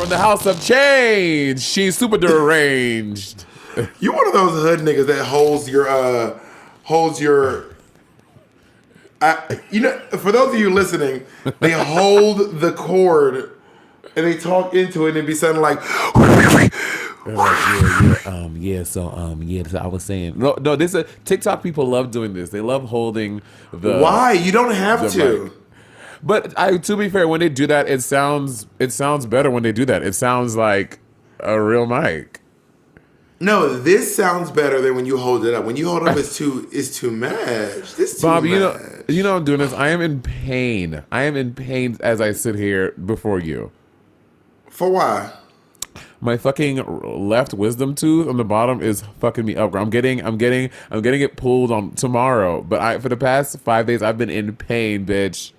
From the house of change. She's super deranged. You one of those hood niggas that holds your. For those of you listening, they hold the cord and they talk into it and it be something like. So I was saying, no. This TikTok people love doing this. They love holding the. Why? You don't have to. Mic. But to be fair, when they do that, it sounds better when they do that. It sounds like a real mic. No, this sounds better than when you hold it up. When you hold it up, it's too much. This too Bob, much. you know I'm doing this. I am in pain. I am in pain as I sit here before you. For why? My fucking left wisdom tooth on the bottom is fucking me up. I'm getting it pulled on tomorrow. But for the past 5 days, I've been in pain, bitch.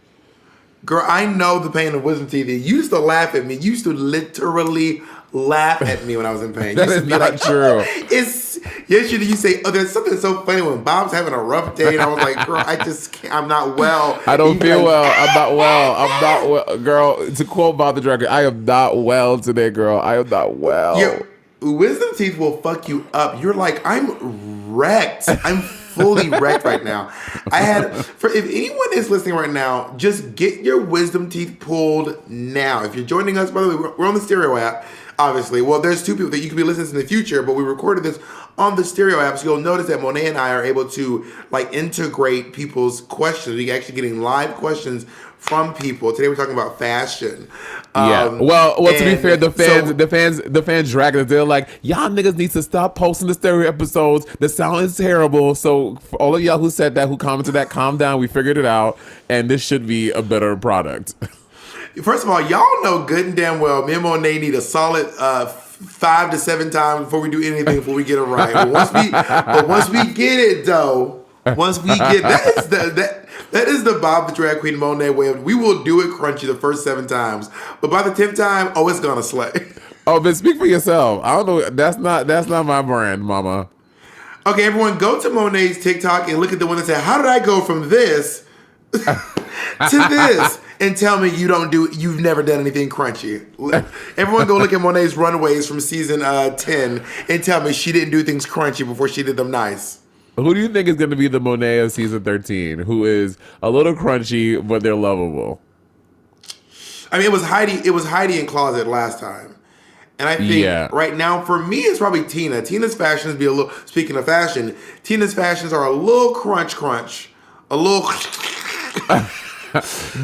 Girl, I know the pain of wisdom teeth. You used to laugh at me. You used to literally laugh at me when I was in pain. That is not true. Yes, you say, oh, there's something so funny when Bob's having a rough day, and I was like, girl, I just can't, I'm not well. I don't feel well. I'm not well. Girl, to quote Bob the Director, I am not well today, girl. I am not well. Your wisdom teeth will fuck you up. You're like, I'm wrecked. I'm fully wrecked right now. If anyone is listening right now, just get your wisdom teeth pulled now. If you're joining us, by the way, we're on the Stereo app, obviously. Well, there's two people that you could be listening to in the future, but we recorded this on the Stereo app, so you'll notice that Monet and I are able to integrate people's questions. We're actually getting live questions from people. Today we're talking about fashion. Well, to be fair, the fans dragging us. They're like, y'all niggas need to stop posting the Stereo episodes. The sound is terrible. So for all of y'all who said that, who commented that, calm down. We figured it out, and this should be a better product. First of all, y'all know good and damn well me and Monet need a solid 5 to 7 times before we do anything before we get it right. But once we get it though, that is the Bob the Drag Queen Monet way of, we will do it crunchy the first 7 times, but by the 10th time, it's gonna slay. Oh, but speak for yourself. I don't know. That's not my brand, mama. Okay, everyone, go to Monet's TikTok and look at the one that said, "How did I go from this to this?" And tell me you've never done anything crunchy. Everyone go look at Monet's runways from season 10 and tell me she didn't do things crunchy before she did them nice. Who do you think is going to be the Monet of season 13, who is a little crunchy, but they're lovable? I mean, it was Heidi in Closet last time. And I think right now, for me, it's probably Tina. Tina's fashions speaking of fashion, Tina's fashions are a little crunch. A little...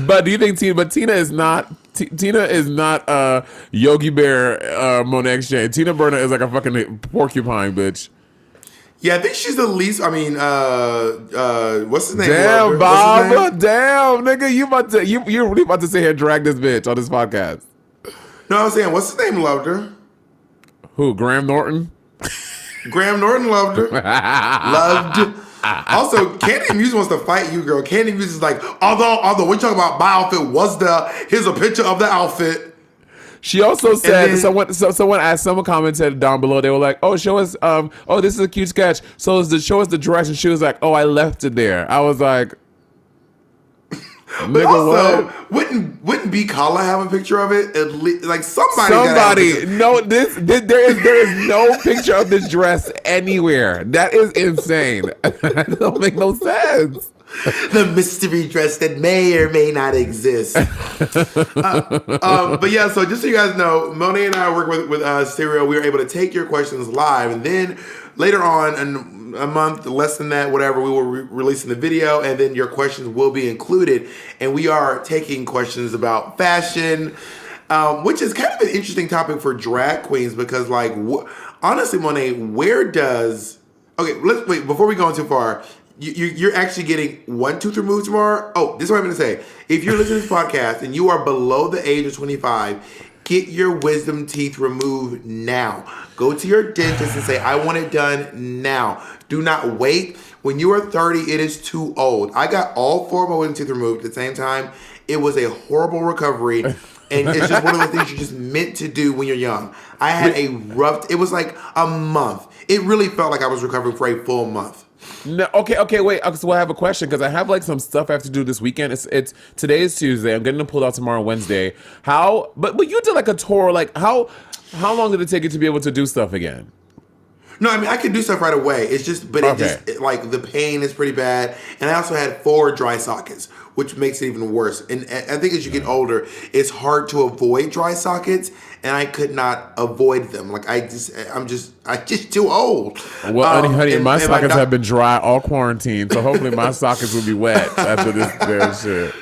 But do you think Tina is not Yogi Bear Monet Exchange? Tina Burner is like a fucking porcupine, bitch. Yeah, I think she's the least. I mean, what's his name? Damn, Bob. Damn, nigga, you really about to sit here and drag this bitch on this podcast? No, I was saying, what's his name? Loved her. Who? Graham Norton. Graham Norton loved her. Loved. Also, Candy Muse wants to fight you, girl. Candy Muse is like, although what you talking about, my outfit was there. Here's a picture of the outfit. She also said someone commented down below. They were like, "Oh, show us. This is a cute sketch. So show us the direction." She was like, "Oh, I left it there." I was like, but also, what? Wouldn't B Gala have a picture of it? At least, like somebody. No, there is no picture of this dress anywhere. That is insane. That don't make no sense. The mystery dress that may or may not exist. But yeah, so just so you guys know, Monet and I work with Stereo. We were able to take your questions live, and then later on, in a month, less than that, whatever, we will releasing the video, and then your questions will be included. And we are taking questions about fashion, which is kind of an interesting topic for drag queens because, like, honestly, Monet, let's wait before we go on too far. You're actually getting 1 tooth removed tomorrow. Oh, this is what I'm going to say. If you're listening to this podcast and you are below the age of 25, get your wisdom teeth removed now. Go to your dentist and say, I want it done now. Do not wait. When you are 30, it is too old. I got all 4 of my wisdom teeth removed at the same time. It was a horrible recovery. And it's just one of the things you're just meant to do when you're young. I had it was like a month. It really felt like I was recovering for a full month. No, okay, wait. So I have a question because I have like some stuff I have to do this weekend. It's today is Tuesday. I'm getting it pulled out tomorrow, Wednesday. How? But you did like a tour. Like how long did it take you to be able to do stuff again? No, I mean I could do stuff right away. It's just, but like the pain is pretty bad, and I also had 4 dry sockets, which makes it even worse. And I think as you get older, it's hard to avoid dry sockets, and I could not avoid them. Like I'm just too old. Well, honey, my sockets have been dry all quarantine, so hopefully my sockets will be wet after this damn shit.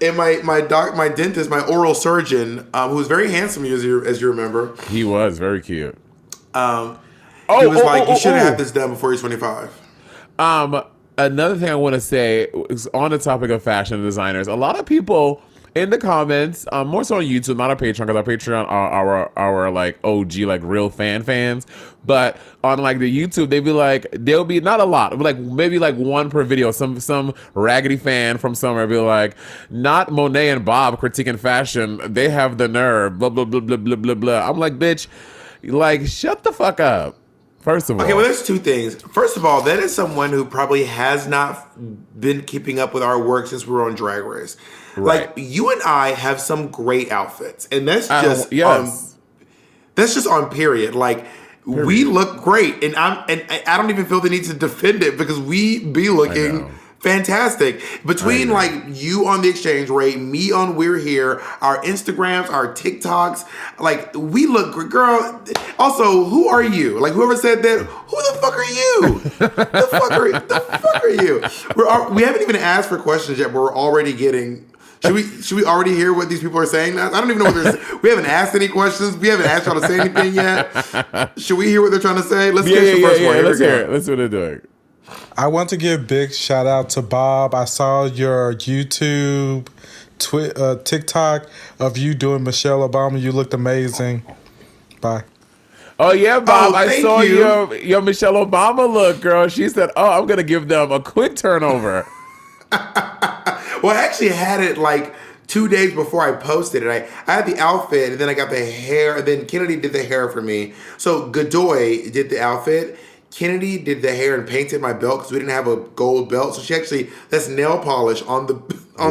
And my dentist, my oral surgeon, who was very handsome as you remember. He was very cute. He was like, you should have had this done before you're 25. Another thing I want to say is on the topic of fashion designers. A lot of people in the comments, more so on YouTube, not our Patreon, because our Patreon are our like OG, like real fans. But on like the YouTube, they'll be not a lot, but like maybe like one per video. Some raggedy fan from somewhere be like, not Monet and Bob critiquing fashion. They have the nerve. Blah blah blah blah blah blah blah. I'm like, bitch, like shut the fuck up. First of all. Okay, well, there's 2 things. First of all, that is someone who probably has not been keeping up with our work since we were on Drag Race. Right. Like, you and I have some great outfits, and that's just that's just on period. Like, we look great, and I don't even feel the need to defend it because we be looking fantastic. Between like you on the exchange rate, me on We're Here, our Instagrams, our TikToks, like we look great. Girl, also, who are you? Like whoever said that, who the fuck are you? the fuck are you? We haven't even asked for questions yet, but we're already getting. Should we already hear what these people are saying now? I don't even know what they're saying. We haven't asked any questions. We haven't asked y'all to say anything yet. Should we hear what they're trying to say? Let's get the first one. Let's hear it. Let's see what they're doing. I want to give big shout out to Bob. I saw your YouTube, TikTok of you doing Michelle Obama. You looked amazing. Bye. Oh yeah, Bob. I saw your Michelle Obama look, girl. She said, "Oh, I'm gonna give them a quick turnover." Well, I actually had it like 2 days before I posted it. I had the outfit, and then I got the hair, and then Kennedy did the hair for me. So Godoy did the outfit. Kennedy did the hair and painted my belt because we didn't have a gold belt. So she actually, that's nail polish on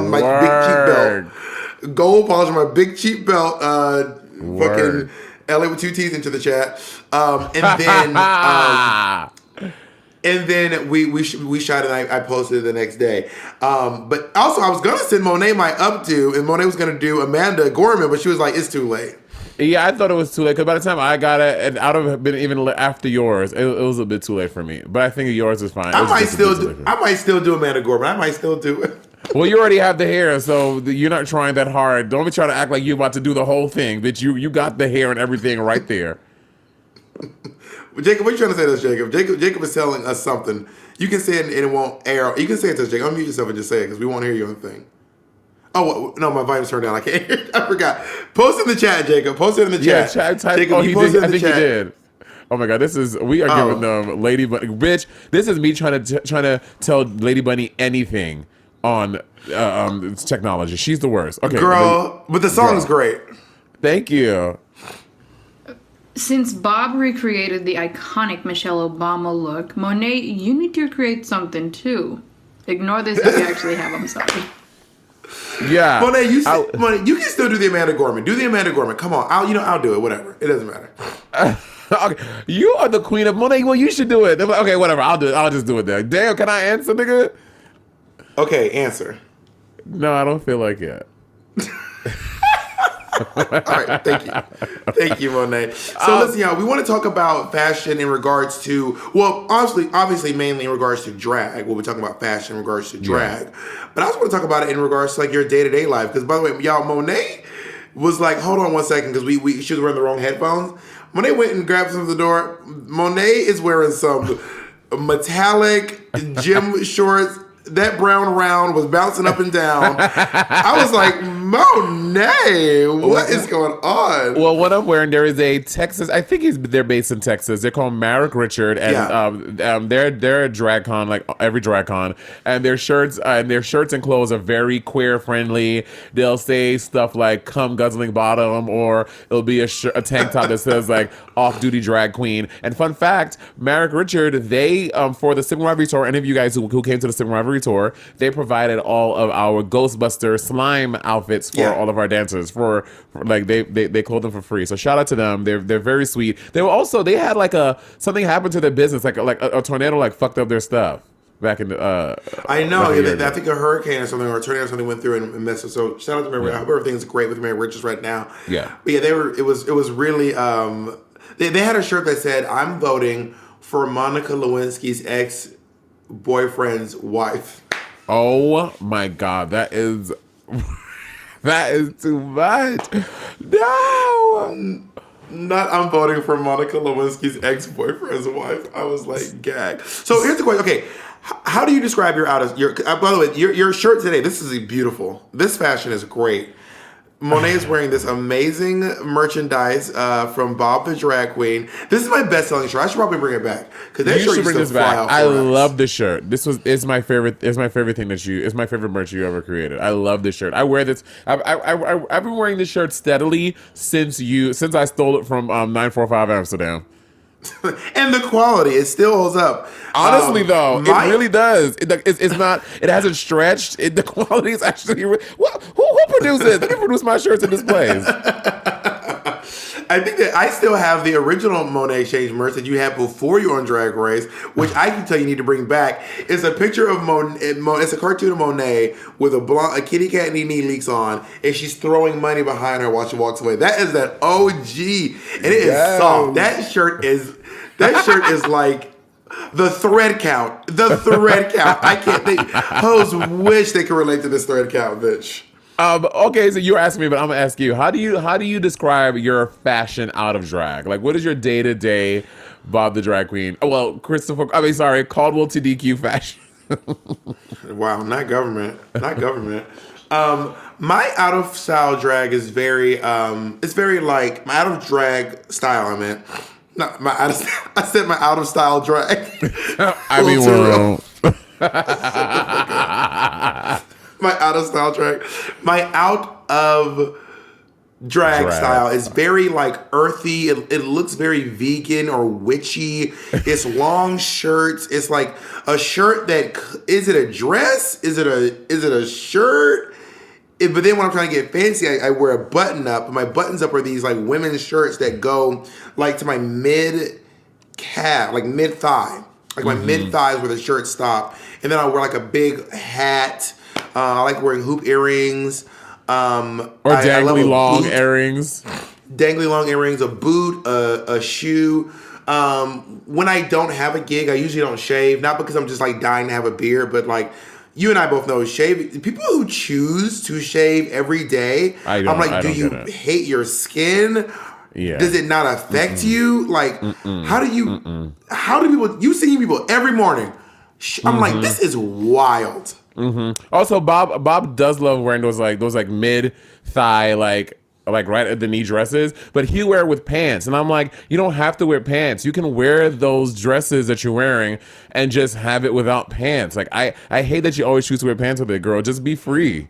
my big cheap belt. Gold polish on my big cheap belt. Fucking LA with 2 T's into the chat. And then we shot it and I posted it the next day. But also I was going to send Monet my updo, and Monet was going to do Amanda Gorman, but she was like, it's too late. Yeah, I thought it was too late because by the time I got it, and I would have been even after yours. It was a bit too late for me, but I think yours is fine. I might still do Amanda Gorman. I might still do it. Well, you already have the hair, so you're not trying that hard. Don't be trying to act like you're about to do the whole thing. That you got the hair and everything right there. Jacob, what are you trying to say to us, Jacob? Jacob is telling us something. You can say it and it won't air. You can say it to us, Jacob. Unmute yourself and just say it because we won't hear you on the thing. Oh, no, my volume's turned down. I can't hear it. I forgot. Post in the chat, Jacob. Post it in the chat. Yeah, type. Jacob, I think he did. Oh my God, we are giving them Lady Bunny. Bitch, this is me trying to tell Lady Bunny anything on technology. She's the worst. Okay, girl, but the song is great. Thank you. Since Bob recreated the iconic Michelle Obama look, Monet, you need to create something too. Ignore this if you actually have. I'm sorry. Yeah, Monet, you can still do the Amanda Gorman. Do the Amanda Gorman. Come on, I'll do it. Whatever, it doesn't matter. Okay. You are the queen of Monet. Well, you should do it. Okay, whatever. I'll do it. I'll just do it there. Damn, can I answer, nigga? Okay, answer. No, I don't feel like it. All right, thank you, Monet. So listen, y'all, we want to talk about fashion in regards to, well, obviously, mainly in regards to drag. We'll be talking about fashion in regards to drag, but I also want to talk about it in regards to like your day to day life. Because by the way, y'all, Monet was like, hold on one second, because she was wearing the wrong headphones. Monet went and grabbed some of the door. Monet is wearing some metallic gym shorts. That brown round was bouncing up and down. I was like, Monet, what is going on? Well, what I'm wearing, there is a Texas. I think they're based in Texas. They're called Marek Richard, and they're a drag con, like every drag con, and their shirts and clothes are very queer friendly. They'll say stuff like "come guzzling bottom," or it'll be a tank top that says like "off duty drag queen." And fun fact, Marek Richard, they for the Sibling Rivalry tour, any of you guys who came to the Sibling Rivalry tour, they provided all of our Ghostbuster slime outfits for all of our dancers. For like they clothed them for free. So shout out to them. They're very sweet. They had like something happened to their business, like a tornado like fucked up their stuff back in the. I know. I think a hurricane or something or a tornado or something went through and messed up. So shout out to Mary. I hope everything's great with Mary Richards right now. Yeah. But yeah, it was really. They had a shirt that said, "I'm voting for Monica Lewinsky's ex-boyfriend's wife." Oh my God, that is too much. No. Not I'm voting for Monica Lewinsky's ex-boyfriend's wife. I was like, gag. So here's the question. Okay, how do you describe your by the way, your shirt today? This is beautiful. This fashion is great. Monet is wearing this amazing merchandise from Bob the Drag Queen. This is my best-selling shirt. I should probably bring it back because that shirt used to fly out for us. I love this shirt. It's my favorite. It's my favorite thing it's my favorite merch you ever created. I love this shirt. I wear this. I've been wearing this shirt steadily since I stole it from 945 Amsterdam. And the quality, it still holds up. Honestly, though, it really does. It's not. It hasn't stretched. The quality is actually. Who produced this? Let me produce my shirts in this place. I think that I still have the original Monet Exchange merch that you had before you were on Drag Race, which I can tell you need to bring back. It's a picture of Monet. It's a cartoon of Monet with a kitty cat knee leaks on, and she's throwing money behind her while she walks away. That is that OG, and it is soft. That shirt is like the thread count. The thread count. I can't think. Hoes wish they could relate to this thread count, bitch. Okay, so you're asking me, but I'm gonna ask you. How do you describe your fashion out of drag? Like, what is your day-to-day Bob the Drag Queen? Oh, well, Caldwell to DQ fashion. Wow, not government. My out of style drag is very it's very like my out of drag style. I meant not my out of. I said my out of style drag. I mean, we're wrong. My out of style drag. My out of drag style is very like earthy. It looks very vegan or witchy. It's long shirts. It's like a shirt that is it a dress? Is it a shirt? But then when I'm trying to get fancy, I wear a button up. My buttons up are these like women's shirts that go like to my mid calf, like mid thigh, like my mid thighs where the shirts stop. And then I wear like a big hat. I like wearing hoop earrings. Or dangly long earrings. Dangly long earrings, a boot, a shoe. When I don't have a gig, I usually don't shave. Not because I'm just like dying to have a beard, but like you and I both know people who choose to shave every day. I'm like, do you hate your skin? Yeah. Does it not affect you? Like, how do people, you see people every morning. I'm like, this is wild. Also, Bob does love wearing those mid thigh like right at the knee dresses, but he wear it with pants, and I'm like, you don't have to wear pants. You can wear those dresses that you're wearing and just have it without pants. Like I hate that you always choose to wear pants with it, girl. Just be free.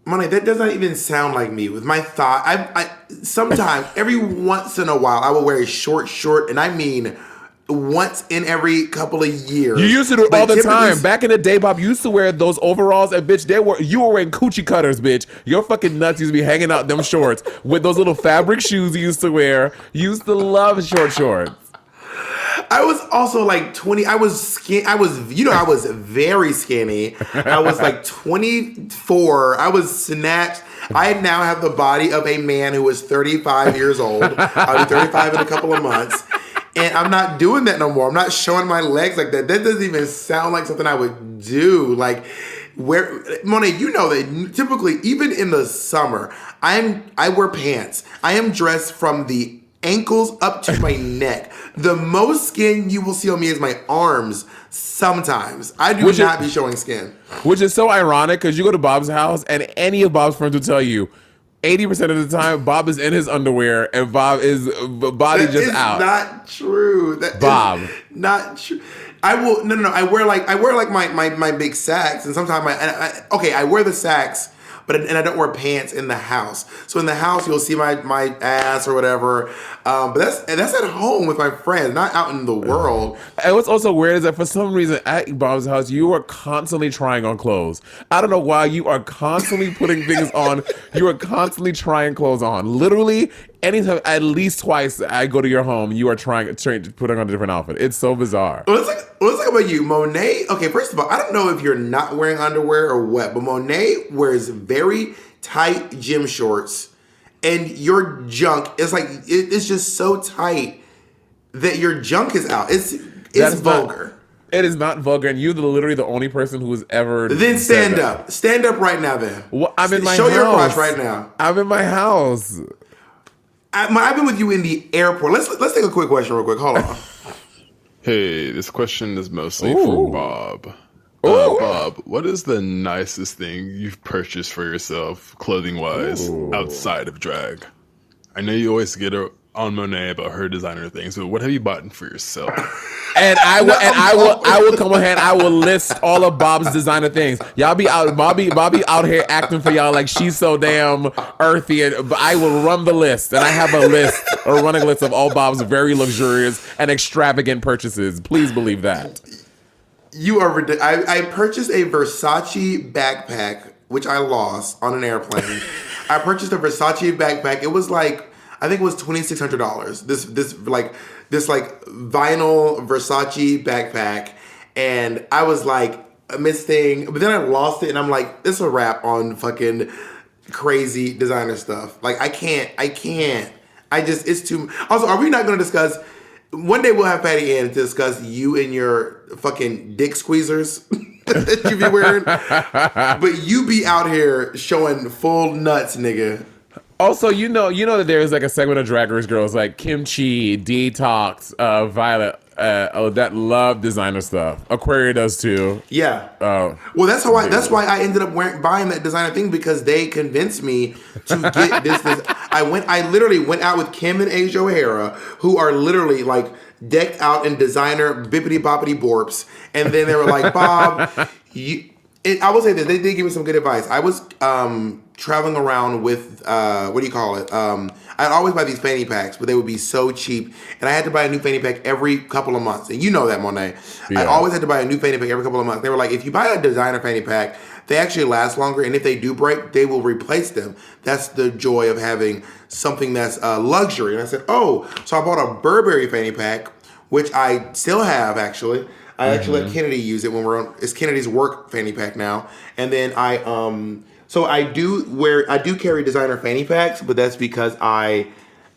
Money, that does not even sound like me. With my thigh, I sometimes every once in a while I will wear a short, and I mean once in every couple of years. You used to do it all the time. Back in the day, Bob, you used to wear those overalls, and bitch, you were wearing coochie cutters, bitch. Your fucking nuts used to be hanging out them shorts with those little fabric shoes you used to wear. You used to love short shorts. I was also like 20. I was very skinny. I was like 24. I was snatched. I now have the body of a man who was 35 years old. I'll be 35 in a couple of months. And I'm not doing that no more. I'm not showing my legs like that. That doesn't even sound like something I would do. Like, Monet, you know that typically, even in the summer, I wear pants. I am dressed from the ankles up to my neck. The most skin you will see on me is my arms sometimes. I do not be showing skin. Which is so ironic because you go to Bob's house and any of Bob's friends will tell you 80% of the time Bob is in his underwear and Bob is body That just is out. not true. That Bob. is not true. I will no. I wear like my big sacks, and sometimes I wear the sacks, but I don't wear pants in the house. So in the house you'll see my ass or whatever. But that's at home with my friends, not out in the world. And what's also weird is that for some reason at Bob's house you are constantly trying on clothes. I don't know why you are constantly putting things on. You are constantly trying clothes on. Literally anytime, at least twice I go to your home, you are putting on a different outfit. It's so bizarre. Let's talk about you, Monet. Okay, first of all, I don't know if you're not wearing underwear or what, but Monet wears very tight gym shorts, and your junk is like it's just so tight that your junk is out. It's vulgar. It is not vulgar, and you're literally the only person who has ever. Then stand up. Stand up right now. Then I'm in my show house. your crotch right now. I'm in my house. I've been with you in the airport. Let's take a quick question real quick. Hold on. Hey, this question is mostly for Bob. Bob, what is the nicest thing you've purchased for yourself, clothing-wise, outside of drag? I know you always get on Monet about her designer things, but what have you bought for yourself? And I will come ahead. I will list all of Bob's designer things. Y'all be out, Bobby out here acting for y'all like she's so damn earthy. But I will run the list, and I have a running list of all Bob's very luxurious and extravagant purchases. Please believe that. You are ridiculous. I purchased a Versace backpack, which I lost on an airplane. I purchased a Versace backpack. It was like, I think it was $2,600. This vinyl Versace backpack, and I was like, Miss Thing, but then I lost it, and I'm like, this is a wrap on fucking crazy designer stuff. Like I can't. It's too. Also, are we not going to discuss? One day we'll have Patty Ann to discuss you and your fucking dick squeezers that you be wearing, but you be out here showing full nuts, nigga. Also, you know that there's like a segment of Drag Race girls like Kimchi, Detox, Violet, that love designer stuff. Aquaria does too. Yeah. Oh. Well, that's why I ended up buying that designer thing, because they convinced me to get this. I literally went out with Kim and Asia O'Hara, who are literally like decked out in designer bippity boppity borps, and then they were like, Bob, I will say this, they did give me some good advice. I was traveling around with what do you call it? I'd always buy these fanny packs, but they would be so cheap, and I had to buy a new fanny pack every couple of months. And you know that, Monet. Yeah. I always had to buy a new fanny pack every couple of months. They were like, if you buy a designer fanny pack, they actually last longer, and if they do break, they will replace them. That's the joy of having something that's luxury. And I said, oh, so I bought a Burberry fanny pack, which I still have actually. I actually let Kennedy use it when it's Kennedy's work fanny pack now. And then so I do carry designer fanny packs, but that's because I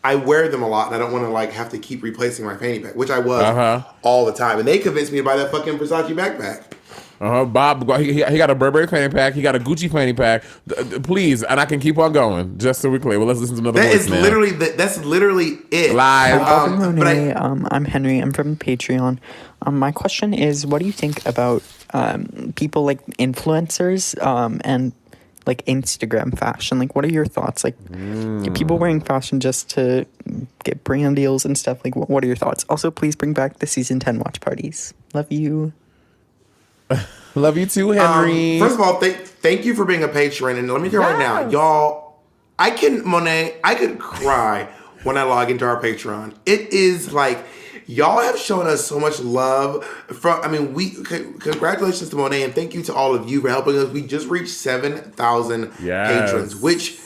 wear them a lot, and I don't want to like have to keep replacing my fanny pack, which I was all the time. And they convinced me to buy that fucking Versace backpack. Bob, he got a Burberry fanny pack. He got a Gucci fanny pack. Please, and I can keep on going. Just so we're clear. Well, let's listen to another voice now. That's literally it. Live. Monet, I'm Henry. I'm from Patreon. My question is, what do you think about people like influencers and like Instagram fashion? Like, what are your thoughts? Like, people wearing fashion just to get brand deals and stuff. Like, what are your thoughts? Also, please bring back the season 10 watch parties. Love you. Love you too, Henry. First of all, thank you for being a patron. And let me tell you right now, y'all, I could cry when I log into our Patreon. It is like, y'all have shown us so much love. Congratulations to Monet, and thank you to all of you for helping us. We just reached 7,000 patrons, which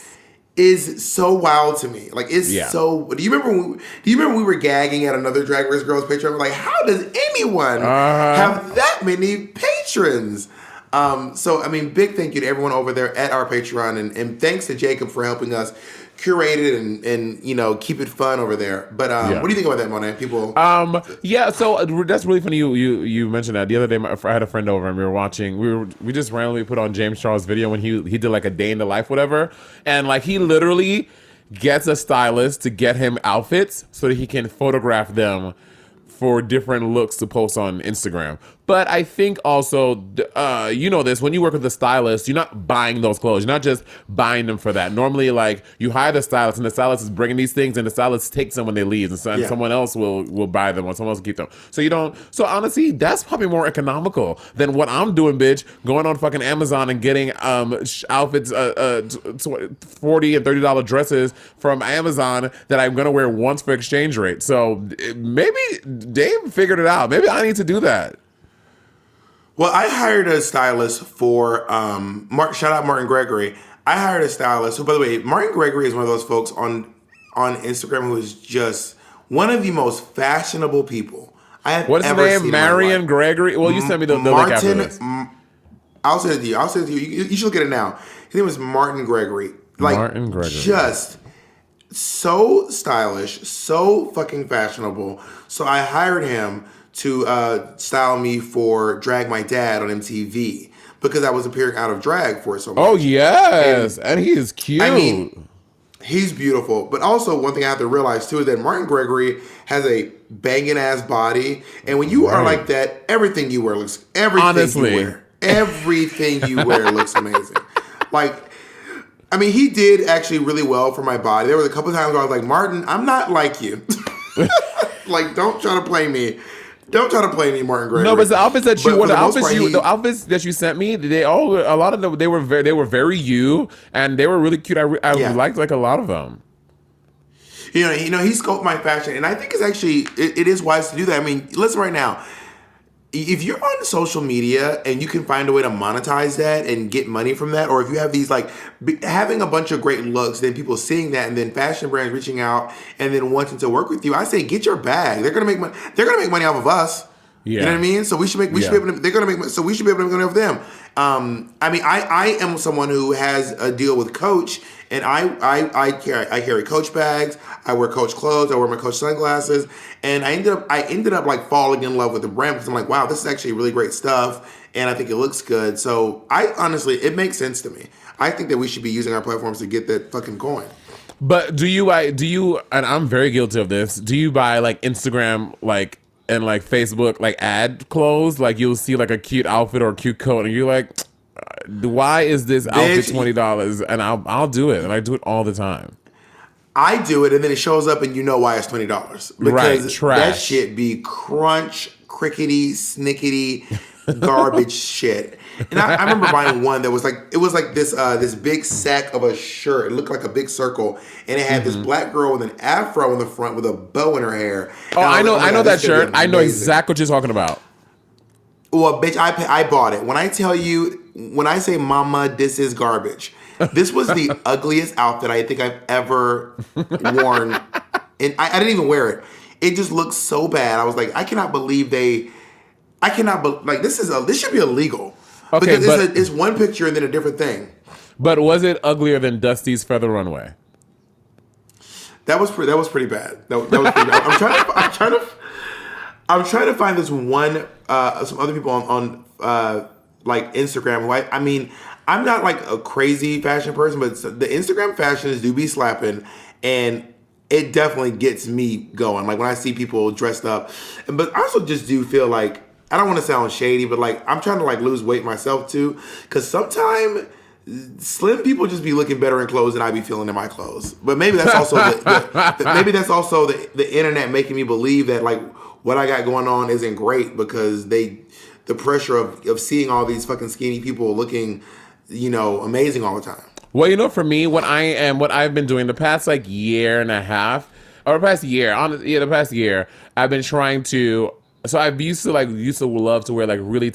is so wild to me. Like, it's so. Do you remember when we were gagging at another Drag Race Girls Patreon? We're like, how does anyone have that many patrons? So big thank you to everyone over there at our Patreon, and thanks to Jacob for helping us curate it and keep it fun over there. But what do you think about that, Monet? People. So that's really funny. You mentioned that the other day. I had a friend over and we were watching. We just randomly put on James Charles' video when he did like a day in the life, whatever, and like he literally gets a stylist to get him outfits so that he can photograph them for different looks to post on Instagram. But I think also, you know this, when you work with a stylist, you're not buying those clothes. You're not just buying them for that. Normally, like, you hire the stylist, and the stylist is bringing these things, and the stylist takes them when they leave, and someone else will buy them, or someone else will keep them. So you don't. So honestly, that's probably more economical than what I'm doing, bitch. Going on fucking Amazon and getting outfits, $40 and $30 dresses from Amazon that I'm gonna wear once for exchange rate. So maybe Dave figured it out. Maybe I need to do that. Well, I hired a stylist for shout out Martin Gregory. I hired a stylist who, by the way, Martin Gregory is one of those folks on Instagram who is just one of the most fashionable people I have What's ever his name? seen. Marion Gregory? Well, you sent me the link after this. I'll send it to you. You should look at it now. His name is Martin Gregory. Like, Martin Gregory. Just so stylish, so fucking fashionable. So I hired him to style me for Drag My Dad on MTV because I was appearing out of drag for so much. Oh, yes. And he is cute. I mean, he's beautiful. But also, one thing I have to realize, too, is that Martin Gregory has a banging-ass body. And when you are like that, everything you wear looks... Everything you wear looks amazing. Like, I mean, he did actually really well for my body. There was a couple times where I was like, Martin, I'm not like you. Like, don't try to play me. Don't try to play me, Martin Gregory. No, but the outfits that you wore, the outfits that you sent me, they were very you, and they were really cute. I liked like a lot of them. You know, he scoped my fashion, and I think it's actually it is wise to do that. I mean, listen right now. If you're on social media and you can find a way to monetize that and get money from that, or if you have these like having a bunch of great looks, then people seeing that, and then fashion brands reaching out and then wanting to work with you, I say get your bag. They're gonna make money. They're gonna make money off of us. Yeah. You know what I mean? So we should be able to. They're gonna make. So we should be able to make money off them. I mean, I am someone who has a deal with Coach, and I carry Coach bags. I wear Coach clothes. I wear my Coach sunglasses, and I ended up like falling in love with the brand because I'm like, wow, this is actually really great stuff, and I think it looks good. So I honestly, it makes sense to me. I think that we should be using our platforms to get that fucking coin. But do you? And I'm very guilty of this. Do you buy like Instagram like? And like Facebook, like ad clothes, like you'll see like a cute outfit or a cute coat, and you're like, "Why is this outfit $20?" And I'll do it, and I do it all the time. I do it, and then it shows up, and you know why it's $20 because that shit be crunch, crickety, snickety, garbage shit. And I remember buying one that was like this big sack of a shirt. It looked like a big circle, and it had this black girl with an afro in the front with a bow in her hair. Oh, I know that shirt. I know exactly what you're talking about. Well, bitch, I bought it. When I tell you, when I say, "Mama, this is garbage," this was the ugliest outfit I think I've ever worn, and I didn't even wear it. It just looked so bad. I was like, I cannot believe this should be illegal. Okay, because it's one picture and then a different thing. But was it uglier than Dusty's Feather Runway? That was pretty bad. That was pretty bad. I'm trying to find this one. Some other people on like Instagram. Who I mean, I'm not like a crazy fashion person, but the Instagram fashions do be slapping, and it definitely gets me going. Like when I see people dressed up, but I also just do feel like. I don't want to sound shady, but like I'm trying to like lose weight myself too, because sometimes slim people just be looking better in clothes than I be feeling in my clothes. But maybe that's also the internet making me believe that like what I got going on isn't great because the pressure of seeing all these fucking skinny people looking, amazing all the time. Well, for me, what I've been doing the past like year and a half, or the past year, I've been trying to. So I used to love to wear like really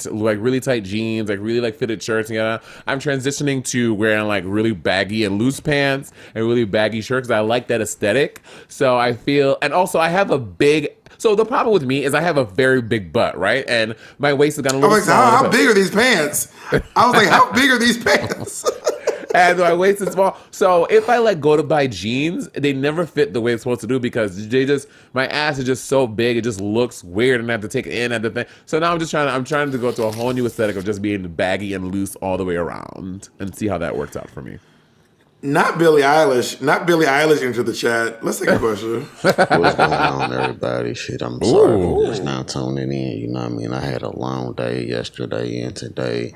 tight jeans, like really like fitted shirts, and I'm transitioning to wearing like really baggy and loose pants and really baggy shirts because I like that aesthetic. So I feel, and also I have a big. So the problem with me is I have a very big butt, right? And my waist has gotten a little small. How big are these pants? I was like, how big are these pants? And my waist is small. So if I like go to buy jeans, they never fit the way it's supposed to do because my ass is just so big. It just looks weird and I have to take it in at the thing. So now I'm trying to go to a whole new aesthetic of just being baggy and loose all the way around and see how that works out for me. Not Billie Eilish. Not Billie Eilish into the chat. Let's take a question. What's going on, everybody? Shit, I'm sorry for just now tuning in. You know what I mean? I had a long day yesterday and today.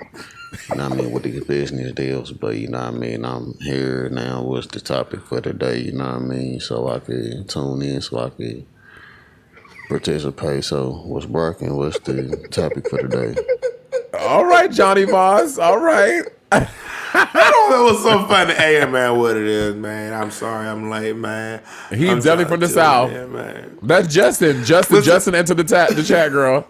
You know what I mean? With these business deals. But, you know what I mean? I'm here now. What's the topic for today? You know what I mean? So I could tune in, so I could participate. So what's barking? What's the topic for today? All right, Johnny Boss. All right. That was so fun to man, what it is, man. I'm sorry I'm late, man. He's I'm definitely from the South. Man. That's Justin. Justin entered the chat, girl.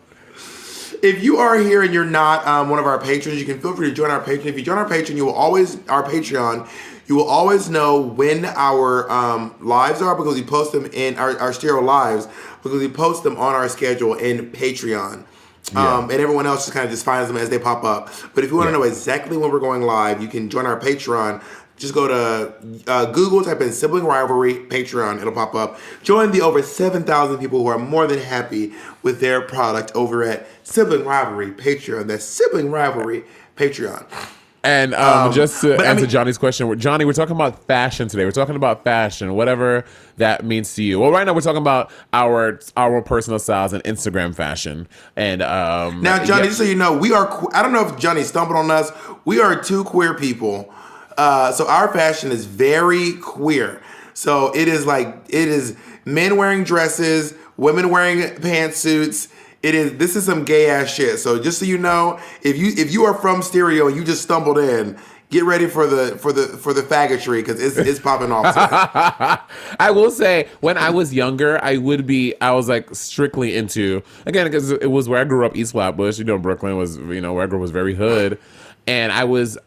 If you are here and you're not one of our patrons, you can feel free to join our Patreon. If you join our Patreon, you will always know when our lives are, because we post them in our stereo lives, because we post them on our schedule in Patreon. And everyone else just finds them as they pop up. But if you want to know exactly when we're going live, you can join our Patreon. Just go to Google, type in Sibling Rivalry Patreon. It'll pop up. Join the over 7,000 people who are more than happy with their product over at Sibling Rivalry Patreon. That's Sibling Rivalry Patreon. And just to answer Johnny's question, Johnny, we're talking about fashion today. We're talking about fashion, whatever that means to you. Well, right now we're talking about our personal styles and Instagram fashion. And now, Johnny, just so you know, we are. I don't know if Johnny stumbled on us. We are two queer people, so our fashion is very queer. So it is men wearing dresses, women wearing pantsuits. This is some gay ass shit. So just so you know, if you are from Stereo and you just stumbled in, get ready for the faggotry, because it's popping off today. I will say, when I was younger, I was like strictly into, again, because it was where I grew up, East Flatbush. You know, Brooklyn was, where I grew up was very hood, and I was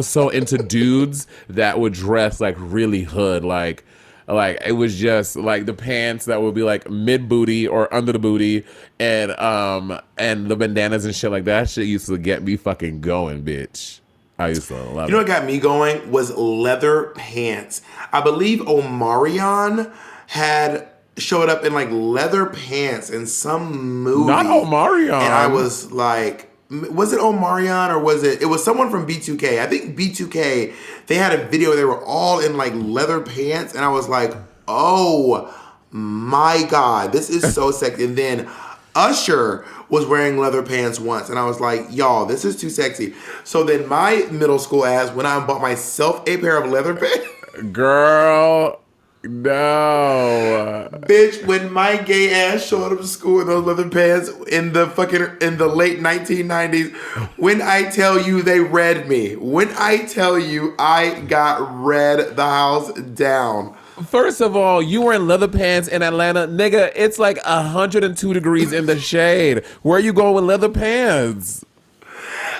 so into dudes that would dress like really hood, like it was just like the pants that would be like mid booty or under the booty, and the bandanas and shit like that. Shit used to get me fucking going, bitch. I used to love it. You know what got me going was leather pants. I believe Omarion had showed up in like leather pants in some movie. Not Omarion. And I was like, was it Omarion or was it was someone from B2K? I think B2K, they had a video where they were all in like leather pants, and I was like, oh my God, this is so sexy. And then Usher was wearing leather pants once, and I was like, y'all, this is too sexy. So then my middle school ass went out and bought myself a pair of leather pants. Girl, no. Bitch, when my gay ass showed up to school in those leather pants in the late 1990s, when I tell you they read me, when I tell you I got read the house down. First of all, you were in leather pants in Atlanta. Nigga, it's like 102 degrees in the shade. Where are you going with leather pants?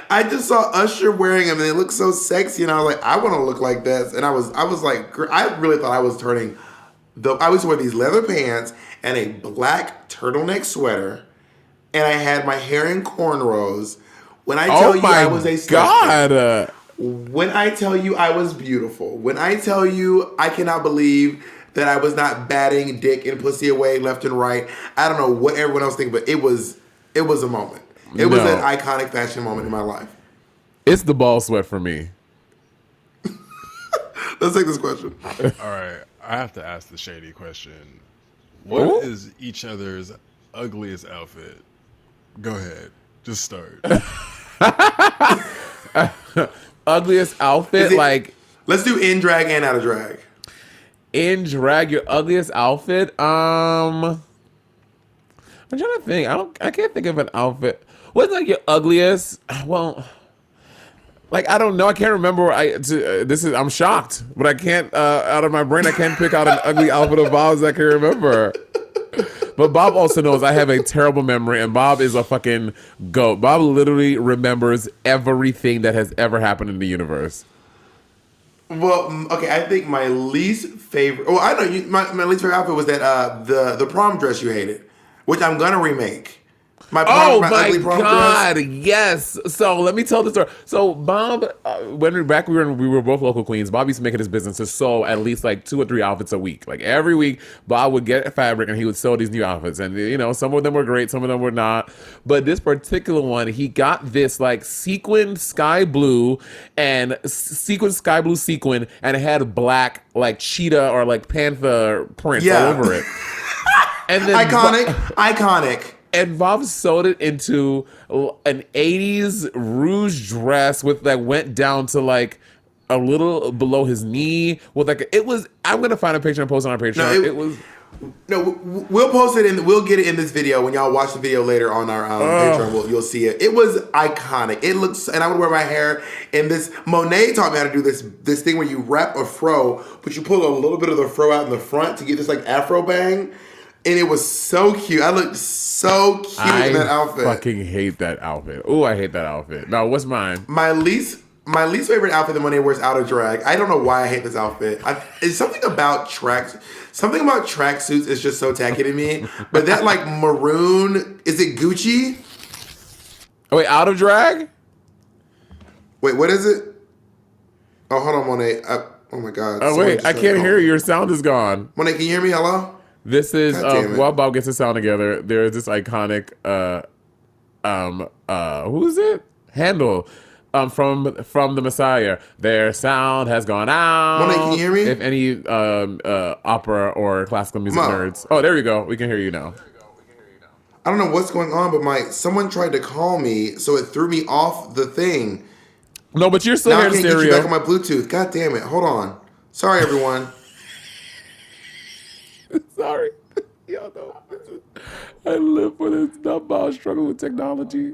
I just saw Usher wearing them, and they looked so sexy, and I was like, I want to look like this. And I was like, I really thought I was turning. I used to wear these leather pants and a black turtleneck sweater, and I had my hair in cornrows. When I tell you I was a God. When I tell you I was beautiful, when I tell you I cannot believe that I was not batting dick and pussy away left and right. I don't know what everyone else thinks, but it was a moment. It was an iconic fashion moment in my life. It's the ball sweat for me. Let's take this question. All right. I have to ask the shady question. What is each other's ugliest outfit? Go ahead. Just start. Ugliest outfit? Let's do in drag and out of drag. In drag, your ugliest outfit? I'm trying to think. I can't think of an outfit. What's like your ugliest? Well, like I don't know. I can't remember. I'm shocked, but I can't. Out of my brain, I can't pick out an ugly outfit of Bob's I can remember. But Bob also knows I have a terrible memory, and Bob is a fucking goat. Bob literally remembers everything that has ever happened in the universe. Well, okay, I think my least favorite. Oh, I know my least favorite outfit was that the prom dress you hated, which I'm gonna remake. My my prom God! dress. Yes. So let me tell the story. So Bob, when we were both local queens. Bob used to make it his business to sew at least like 2 or 3 outfits a week. Like every week, Bob would get fabric and he would sew these new outfits. And some of them were great, some of them were not. But this particular one, he got this like sequined sky blue and sequin, and it had black like cheetah or like panther prints all over it. And then iconic. And Bob sewed it into an 80s rouge dress with that went down to like a little below his knee with like I'm gonna find a picture and post it on our Patreon. We'll post it and we'll get it in this video when y'all watch the video later on our Patreon. You'll see it. It was iconic. It looks, and I would wear my hair in this. Monet taught me how to do this thing where you wrap a fro, but you pull a little bit of the fro out in the front to get this like afro bang. And it was so cute. I looked so cute in that outfit. I fucking hate that outfit. Oh, I hate that outfit. No, what's mine? My least favorite outfit that Monet wears out of drag. I don't know why I hate this outfit. It's something about tracksuits is just so tacky to me. But that like maroon, is it Gucci? Oh, wait, out of drag? Wait, what is it? Oh, hold on, Monet. Oh my God. Oh wait, I can't hear you. Your sound is gone. Monet, can you hear me? Hello? This is while Bob gets his sound together. There is this iconic who is it? Handle from the Messiah. Their sound has gone out. Monet, can you hear me? If any opera or classical music nerds. Oh, there we go. We can hear you now. I don't know what's going on, but someone tried to call me, so it threw me off the thing. No, but you're still now here I can't stereo. get you back on my Bluetooth. God damn it. Hold on. Sorry, everyone. Sorry. Y'all know. I live for this dumb struggle with technology.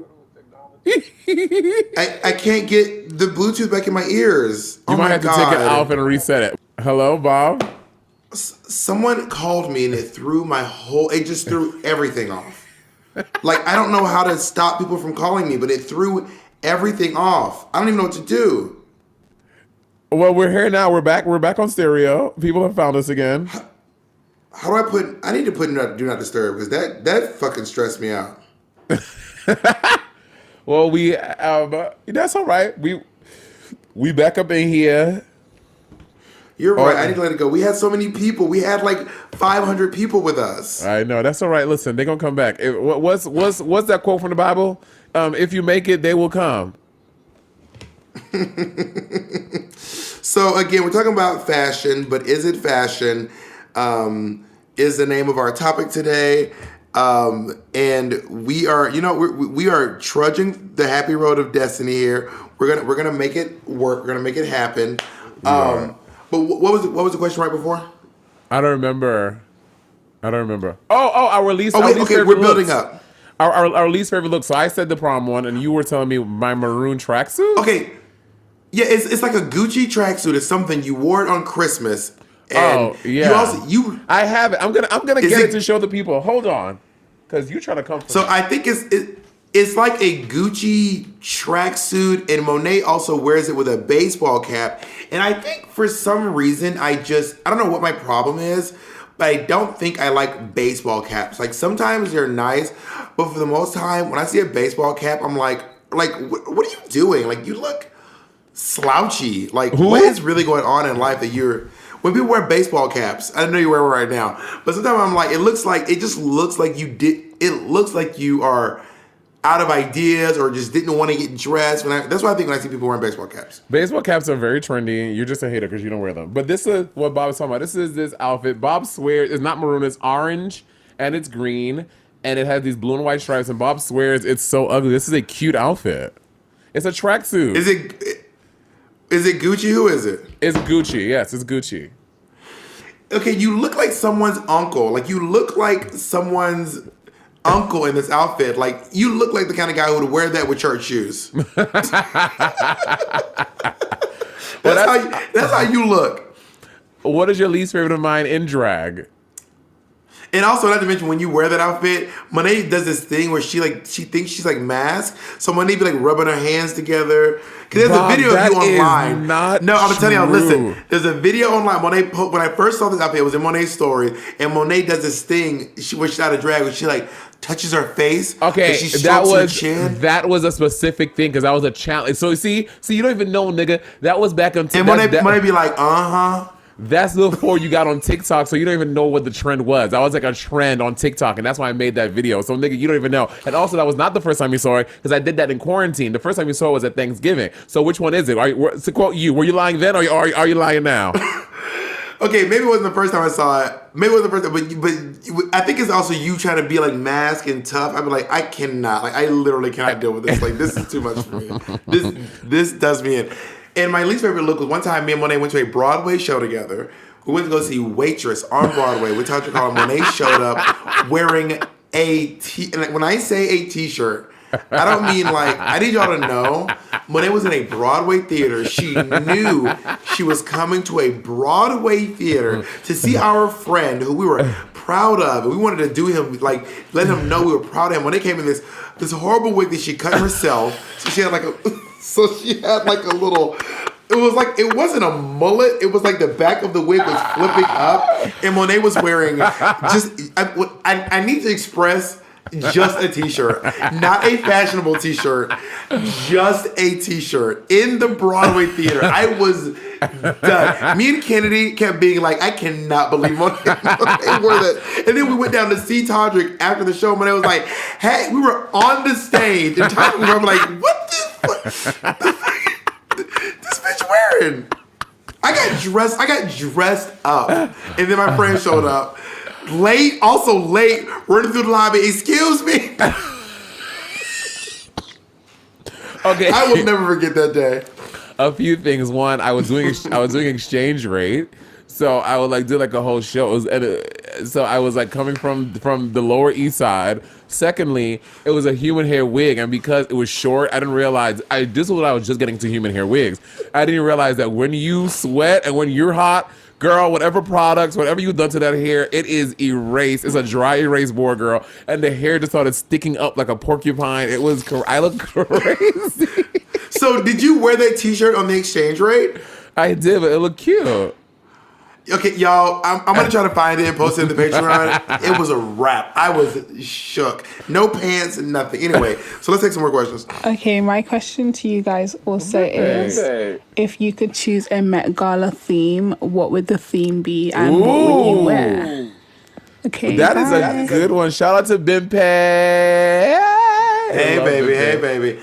I can't get the Bluetooth back in my ears. You might have to take it off and reset it. Hello, Bob? Someone called me and it just threw everything off. Like, I don't know how to stop people from calling me, but it threw everything off. I don't even know what to do. Well, we're here now. We're back on stereo. People have found us again. How do I need to put do not disturb because that fucking stressed me out. Well, that's all right. We back up in here. You're right. I need to let it go. We had so many people. We had like 500 people with us. I know. That's all right. Listen, they're gonna come back. What's that quote from the Bible? If you make it, they will come. So again, we're talking about fashion, but is it fashion? Is the name of our topic today. And we are, we are trudging the happy road of destiny here. We're gonna make it work. We're gonna make it happen. But what was the question right before? I don't remember. Oh, our least. Okay, we're building up. Our least favorite look. So I said the prom one, and you were telling me my maroon tracksuit. Okay, yeah, it's like a Gucci tracksuit. It's something you wore it on Christmas. And I have it. I'm gonna get it to show the people. Hold on, because you trying to come. So I think it's like a Gucci tracksuit, and Monet also wears it with a baseball cap. And I think for some reason I don't know what my problem is, but I don't think I like baseball caps. Like sometimes they're nice, but for the most time when I see a baseball cap, I'm like, what are you doing? Like you look slouchy. Like what is really going on in life that you're. When people wear baseball caps, I know you wear one right now, but sometimes I'm like, it looks like you are out of ideas or just didn't want to get dressed. That's what I think when I see people wearing baseball caps. Baseball caps are very trendy. You're just a hater because you don't wear them. But this is what Bob is talking about. This is this outfit. Bob swears it's not maroon, it's orange and it's green and it has these blue and white stripes. And Bob swears it's so ugly. This is a cute outfit. It's a tracksuit. Is it Gucci? Who is it? It's Gucci. Yes, it's Gucci. Okay, you look like someone's uncle. Like you look like someone's uncle in this outfit. Like you look like the kind of guy who would wear that with church shoes. That's how you look. What is your least favorite of mine in drag? And also, not to mention, when you wear that outfit, Monet does this thing where she thinks she's like masked. So Monet be like rubbing her hands together. Because there's a video of you online. I'm telling you, listen. There's a video online. Monet, when I first saw this outfit, it was in Monet's story. And Monet does this thing where she's out of drag, where she like touches her face. Okay, and she strokes her chin. that was a specific thing because that was a challenge. So see, you don't even know, nigga. That was back on. And Monet be like, That's before you got on TikTok, so you don't even know what the trend was. That was like a trend on TikTok, and that's why I made that video. So, nigga, you don't even know. And also, that was not the first time you saw it, because I did that in quarantine. The first time you saw it was at Thanksgiving. So, which one is it? To quote you, were you lying then, or are you lying now? Okay, maybe it wasn't the first time I saw it. Maybe it wasn't the first time, but I think it's also you trying to be like mask and tough. I'd be like, I cannot. Like, I literally cannot deal with this. Like, this is too much for me. This does me in. And my least favorite look was one time me and Monet went to a Broadway show together. We went to go see Waitress on Broadway. Which how you call it. Monet showed up wearing and when I say a t-shirt, I don't mean like, I need y'all to know, Monet was in a Broadway theater. She knew she was coming to a Broadway theater to see our friend who we were proud of. And we wanted to do him, like, let him know we were proud of him. When they came in this horrible wig that she cut herself, so she had like a little, it wasn't a mullet. It was like the back of the wig was flipping up. And Monet was wearing I need to express just a t-shirt, not a fashionable t-shirt, just a t-shirt in the Broadway theater. I was done. Me and Kennedy kept being like, I cannot believe Monet wore that. And then we went down to see Todrick after the show. Monet was like, hey, we were on the stage and Todrick was like, what the fuck this bitch wearing? I got dressed up, and then my friend showed up. Late, running through the lobby. Excuse me. Okay, I will never forget that day. A few things. One, I was doing exchange rate, so I would like do like a whole show. So I was like coming from the Lower East Side. Secondly, it was a human hair wig, and because it was short, I didn't realize. This is what I was just getting to human hair wigs. I didn't realize that when you sweat and when you're hot, girl, whatever products, whatever you've done to that hair, it is erased. It's a dry erase board, girl. And the hair just started sticking up like a porcupine. I look crazy. So did you wear that t-shirt on the exchange rate? I did, but it looked cute. Okay, y'all, I'm going to try to find it and post it in the Patreon. It was a wrap. I was shook. No pants and nothing. Anyway, so let's take some more questions. Okay, my question to you guys also is, if you could choose a Met Gala theme, what would the theme be and what would you wear? Okay, that is a good one. Shout out to Bimpe. Hey, baby.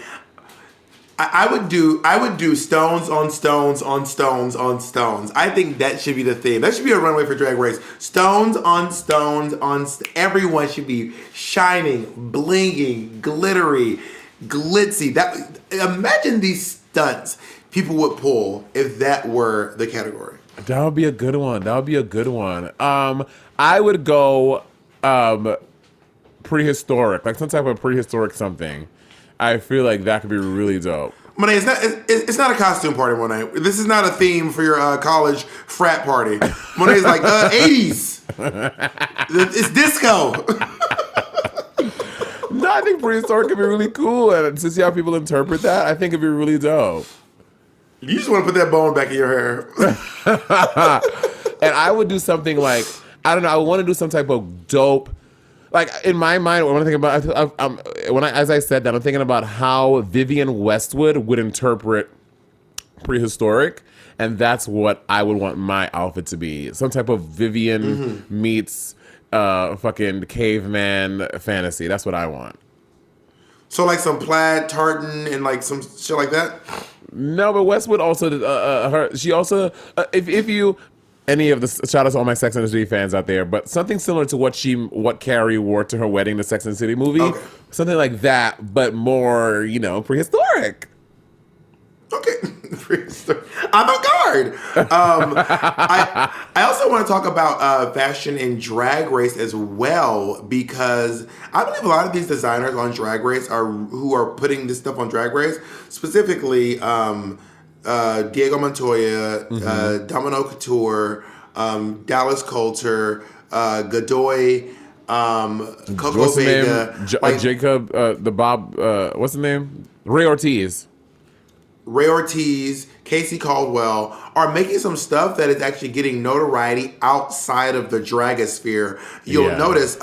I would do stones on stones on stones on stones. I think that should be the theme. That should be a runway for Drag Race. Stones on stones on. Everyone should be shining, blinging, glittery, glitzy. Imagine these stunts people would pull if that were the category. That would be a good one. I would go prehistoric, like some type of prehistoric something. I feel like that could be really dope. Monet, it's not a costume party, Monet. This is not a theme for your college frat party. Monet's like, 80s. It's disco. No, I think prehistoric could be really cool. And to see how people interpret that, I think it'd be really dope. You just want to put that bone back in your hair. And I would do something like, I don't know, I want to do some type of dope. Like, in my mind, when I think about, as I said that, I'm thinking about how Vivienne Westwood would interpret prehistoric, and that's what I would want my outfit to be. Some type of Vivienne meets fucking caveman fantasy. That's what I want. So, like some plaid tartan and like some shit like that? No, but Westwood also, she also, if you... Any of the shout out to all my Sex and the City fans out there, but something similar to what Carrie wore to her wedding, the Sex and the City movie, something like that, but more, prehistoric. Okay, avant-garde. I also want to talk about fashion and Drag Race as well, because I believe a lot of these designers on Drag Race who are putting this stuff on Drag Race, specifically. Diego Montoya, Domino Couture, Dallas Coulter, Godoy, Coco Vega, Jacob, the Bob, what's his name? Ray Ortiz, Casey Caldwell are making some stuff that is actually getting notoriety outside of the dragosphere. You'll notice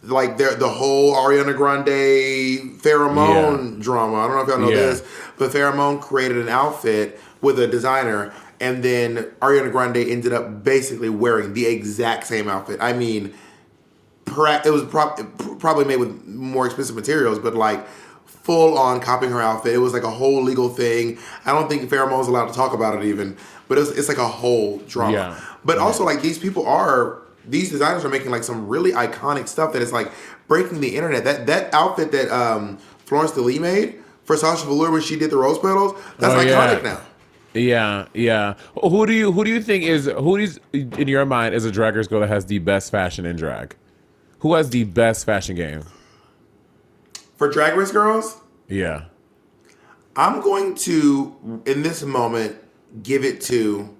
like the whole Ariana Grande pheromone drama. I don't know if y'all know this, but Pheromone created an outfit with a designer, and then Ariana Grande ended up basically wearing the exact same outfit. I mean, it was probably made with more expensive materials, but like full on copying her outfit. It was like a whole legal thing. I don't think Pheromone's allowed to talk about it even, but it's like a whole drama. Yeah. But also like these designers are making like some really iconic stuff that is like breaking the internet. That outfit that Florence DeLee made for Sasha Velour when she did the rose petals, that's iconic now. Yeah. Who do you think is in your mind is a drag race girl that has the best fashion in drag? Who has the best fashion game? For Drag Race girls? Yeah. I'm going to, in this moment, give it to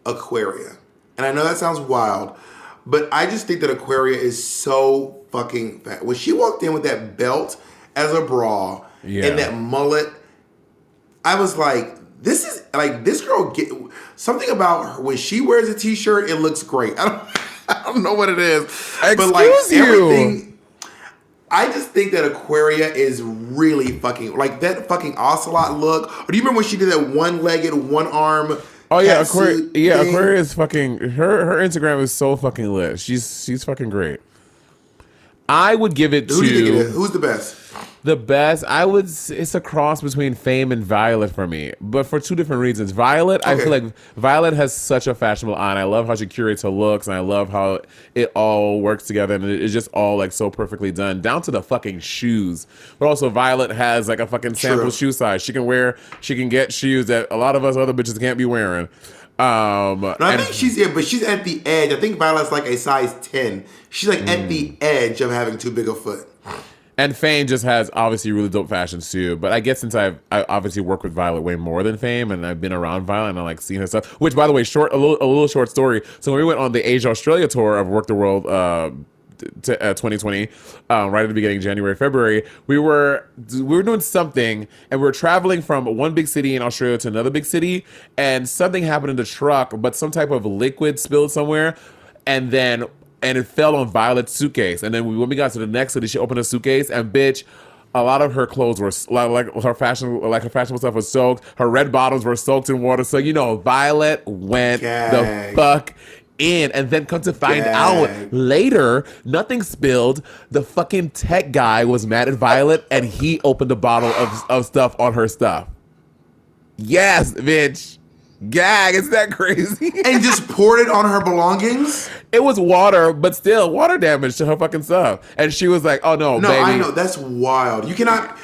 Aquaria. And I know that sounds wild, but I just think that Aquaria is so fucking fat. When she walked in with that belt as a bra and that mullet, I was like, this girl something about her, when she wears a t-shirt, it looks great. I don't know what it is. But like everything, I just think that Aquaria is really fucking, like that fucking ocelot look. Or do you remember when she did that one-legged, one-arm? Oh yeah, Aquaria is fucking, her Instagram is so fucking lit. She's fucking great. I would give it to... Who do you think it is? Who's the best? The best, it's a cross between Fame and Violet for me, but for two different reasons. Violet, I feel like Violet has such a fashionable eye, and I love how she curates her looks, and I love how it all works together, and it's just all like so perfectly done, down to the fucking shoes. But also Violet has like a fucking sample shoe size. She can get shoes that a lot of us other bitches can't be wearing. I think she's at the edge. I think Violet's like a size 10. She's like at the edge of having too big a foot. And Fame just has obviously really dope fashions too. But I guess since I obviously work with Violet way more than Fame, and I've been around Violet and I like seen her stuff. Which, by the way, a little short story. So when we went on the Asia Australia tour of Work the World 2020, right at the beginning, January, February, we were doing something, and we were traveling from one big city in Australia to another big city, and something happened in the truck, but some type of liquid spilled somewhere, and it fell on Violet's suitcase. And then when we got to the next city, she opened a suitcase, and bitch, a lot of her clothes were like her fashionable stuff was soaked. Her red bottoms were soaked in water. So Violet went the fuck in. And then come to find out later, nothing spilled. The fucking tech guy was mad at Violet, and he opened a bottle of stuff on her stuff. Yes, bitch. Gag, is that crazy? And just poured it on her belongings? It was water, but still water damage to her fucking stuff. And she was like, oh no, baby. I know, that's wild. You cannot,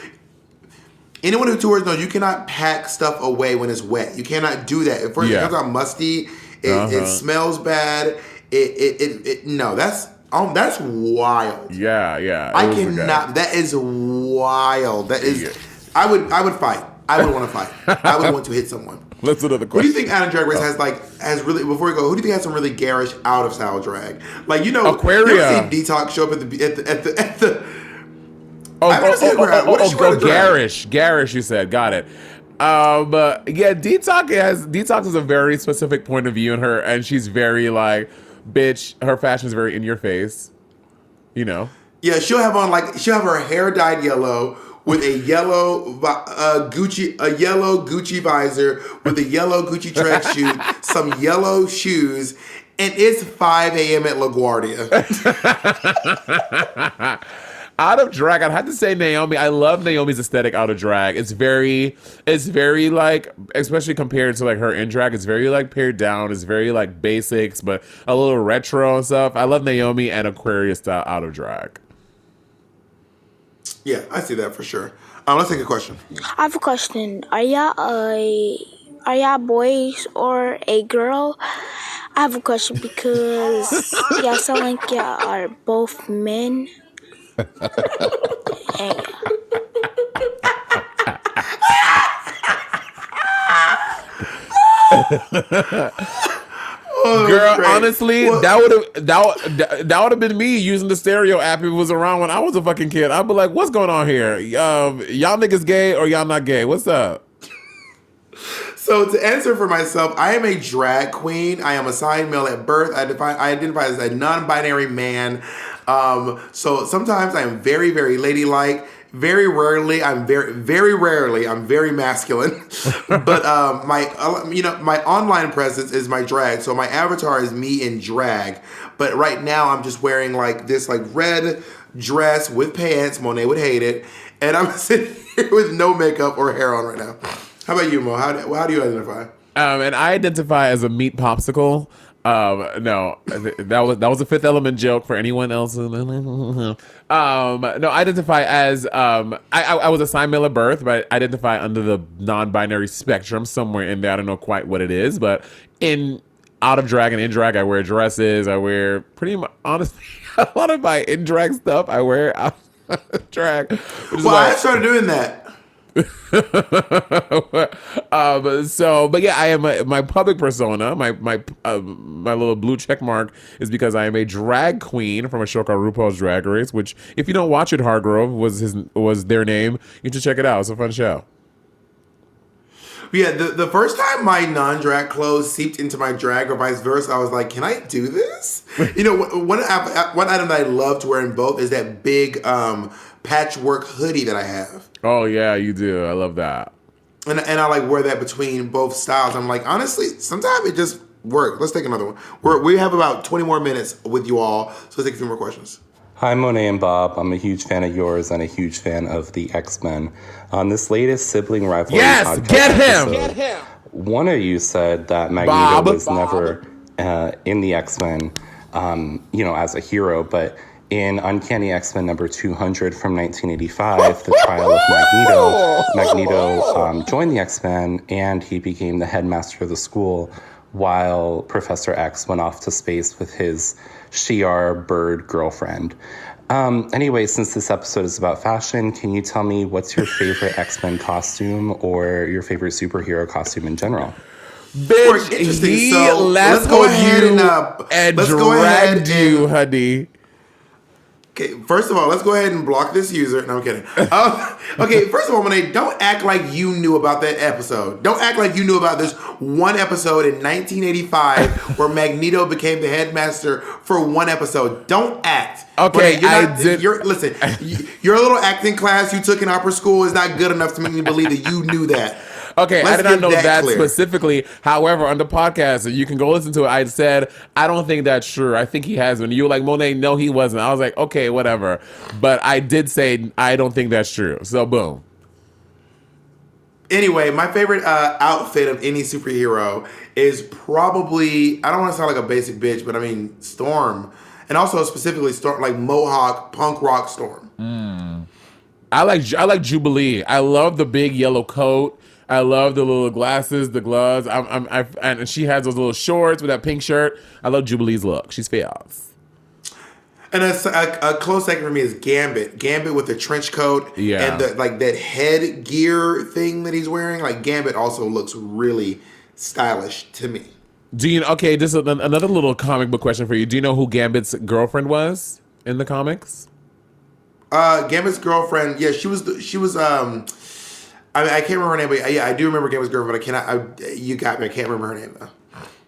anyone who tours knows you cannot pack stuff away when it's wet. You cannot do that. If it comes out musty, it smells bad. No, that's wild. Yeah. I cannot, that is wild. That is, I would fight. I would want to fight. I would want to hit someone. Let's do another question. Who do you think Adam Drag Race has really, before we go, who do you think has some really garish out of style drag? Like, Aquaria. You ever seen Detox show up at the Garish, you said. Got it. Detox has a very specific point of view in her, and she's very like, bitch, her fashion is very in your face. Yeah, she'll have her hair dyed yellow, with a yellow Gucci visor, with a yellow Gucci tracksuit, some yellow shoes, and it's 5 a.m. at LaGuardia. Out of drag, I'd have to say Naomi. I love Naomi's aesthetic out of drag. It's very like, especially compared to like her in drag, it's very like pared down. It's very like basics, but a little retro and stuff. I love Naomi and Aquarius style out of drag. Yeah, I see that for sure. Let's take a question. I have a question. Are y'all boys or a girl? I have a question because y'all sound like y'all are both men. Girl, honestly, that would have been me using the stereo app if it was around when I was a fucking kid. I'd be like, what's going on here? Y'all niggas gay or y'all not gay? What's up? So to answer for myself, I am a drag queen. I am assigned male at birth. I identify as a non-binary man. So sometimes I'm very, very ladylike. Very rarely, I'm very masculine. But my online presence is my drag. So my avatar is me in drag. But right now, I'm just wearing like this like red dress with pants. Monet would hate it, and I'm sitting here with no makeup or hair on right now. How about you, Mo? How do you identify? And I identify as a meat popsicle. No, that was a Fifth Element joke for anyone else. No, I identify as I was assigned male at birth, but I identify under the non-binary spectrum somewhere in there. I don't know quite what it is, but out of drag and in drag, I wear dresses. I wear pretty much, honestly, a lot of my in drag stuff I wear out of drag. I started doing that. But yeah, I am my public persona. My little blue check mark is because I am a drag queen from a show called RuPaul's Drag Race. Which, if you don't watch it, Hargrove was their name. You should check it out. It's a fun show. Yeah, the first time my non-drag clothes seeped into my drag or vice versa, I was like, can I do this? One item that I love to wear in both is that big patchwork hoodie that I have. Oh yeah, you do. I love that. And I like wear that between both styles. I'm like, honestly, sometimes it just works. Let's take another one. We have about 20 more minutes with you all, so let's take a few more questions. Hi, Monet and Bob. I'm a huge fan of yours and a huge fan of the X-Men. On this latest Sibling Rivalry podcast get him! One of you said that Magneto was never in the X-Men, as a hero, but in Uncanny X-Men number 200 from 1985, The Trial of Magneto joined the X-Men and he became the headmaster of the school while Professor X went off to space with his Shi'ar bird girlfriend. Anyway, since this episode is about fashion, can you tell me what's your favorite X-Men costume or your favorite superhero costume in general? Bitch, interesting. So let's go ahead and drag you, honey. Okay, first of all, let's go ahead and block this user. No, I'm kidding. Okay, first of all, Monet, don't act like you knew about that episode. Don't act like you knew about this one episode in 1985 where Magneto became the headmaster for one episode. Don't act. Okay, Monet, listen, your little acting class you took in upper school is not good enough to make me believe that you knew that. Okay, I did not know that clear. specifically. However, on the podcast, you can go listen to it. I said, I don't think that's true. I think he has been. You were like, Monet, no, he wasn't. I was like, okay, whatever. But I did say, I don't think that's true. So, boom. Anyway, my favorite outfit of any superhero is probably, I don't want to sound like a basic bitch, but I mean, Storm. And also specifically Storm, like Mohawk, punk rock Storm. I like Jubilee. I love the big yellow coat. I love the little glasses, the gloves. And she has those little shorts with that pink shirt. I love Jubilee's look. She's fierce. And a close second for me is Gambit. Gambit with the trench coat and that headgear thing that he's wearing. Like Gambit also looks really stylish to me. Okay, this is another little comic book question for you. Do you know who Gambit's girlfriend was in the comics? Gambit's girlfriend, yeah, she was. I mean, I can't remember her name, but yeah, I do remember Gambit's girlfriend. But you got me. I can't remember her name though.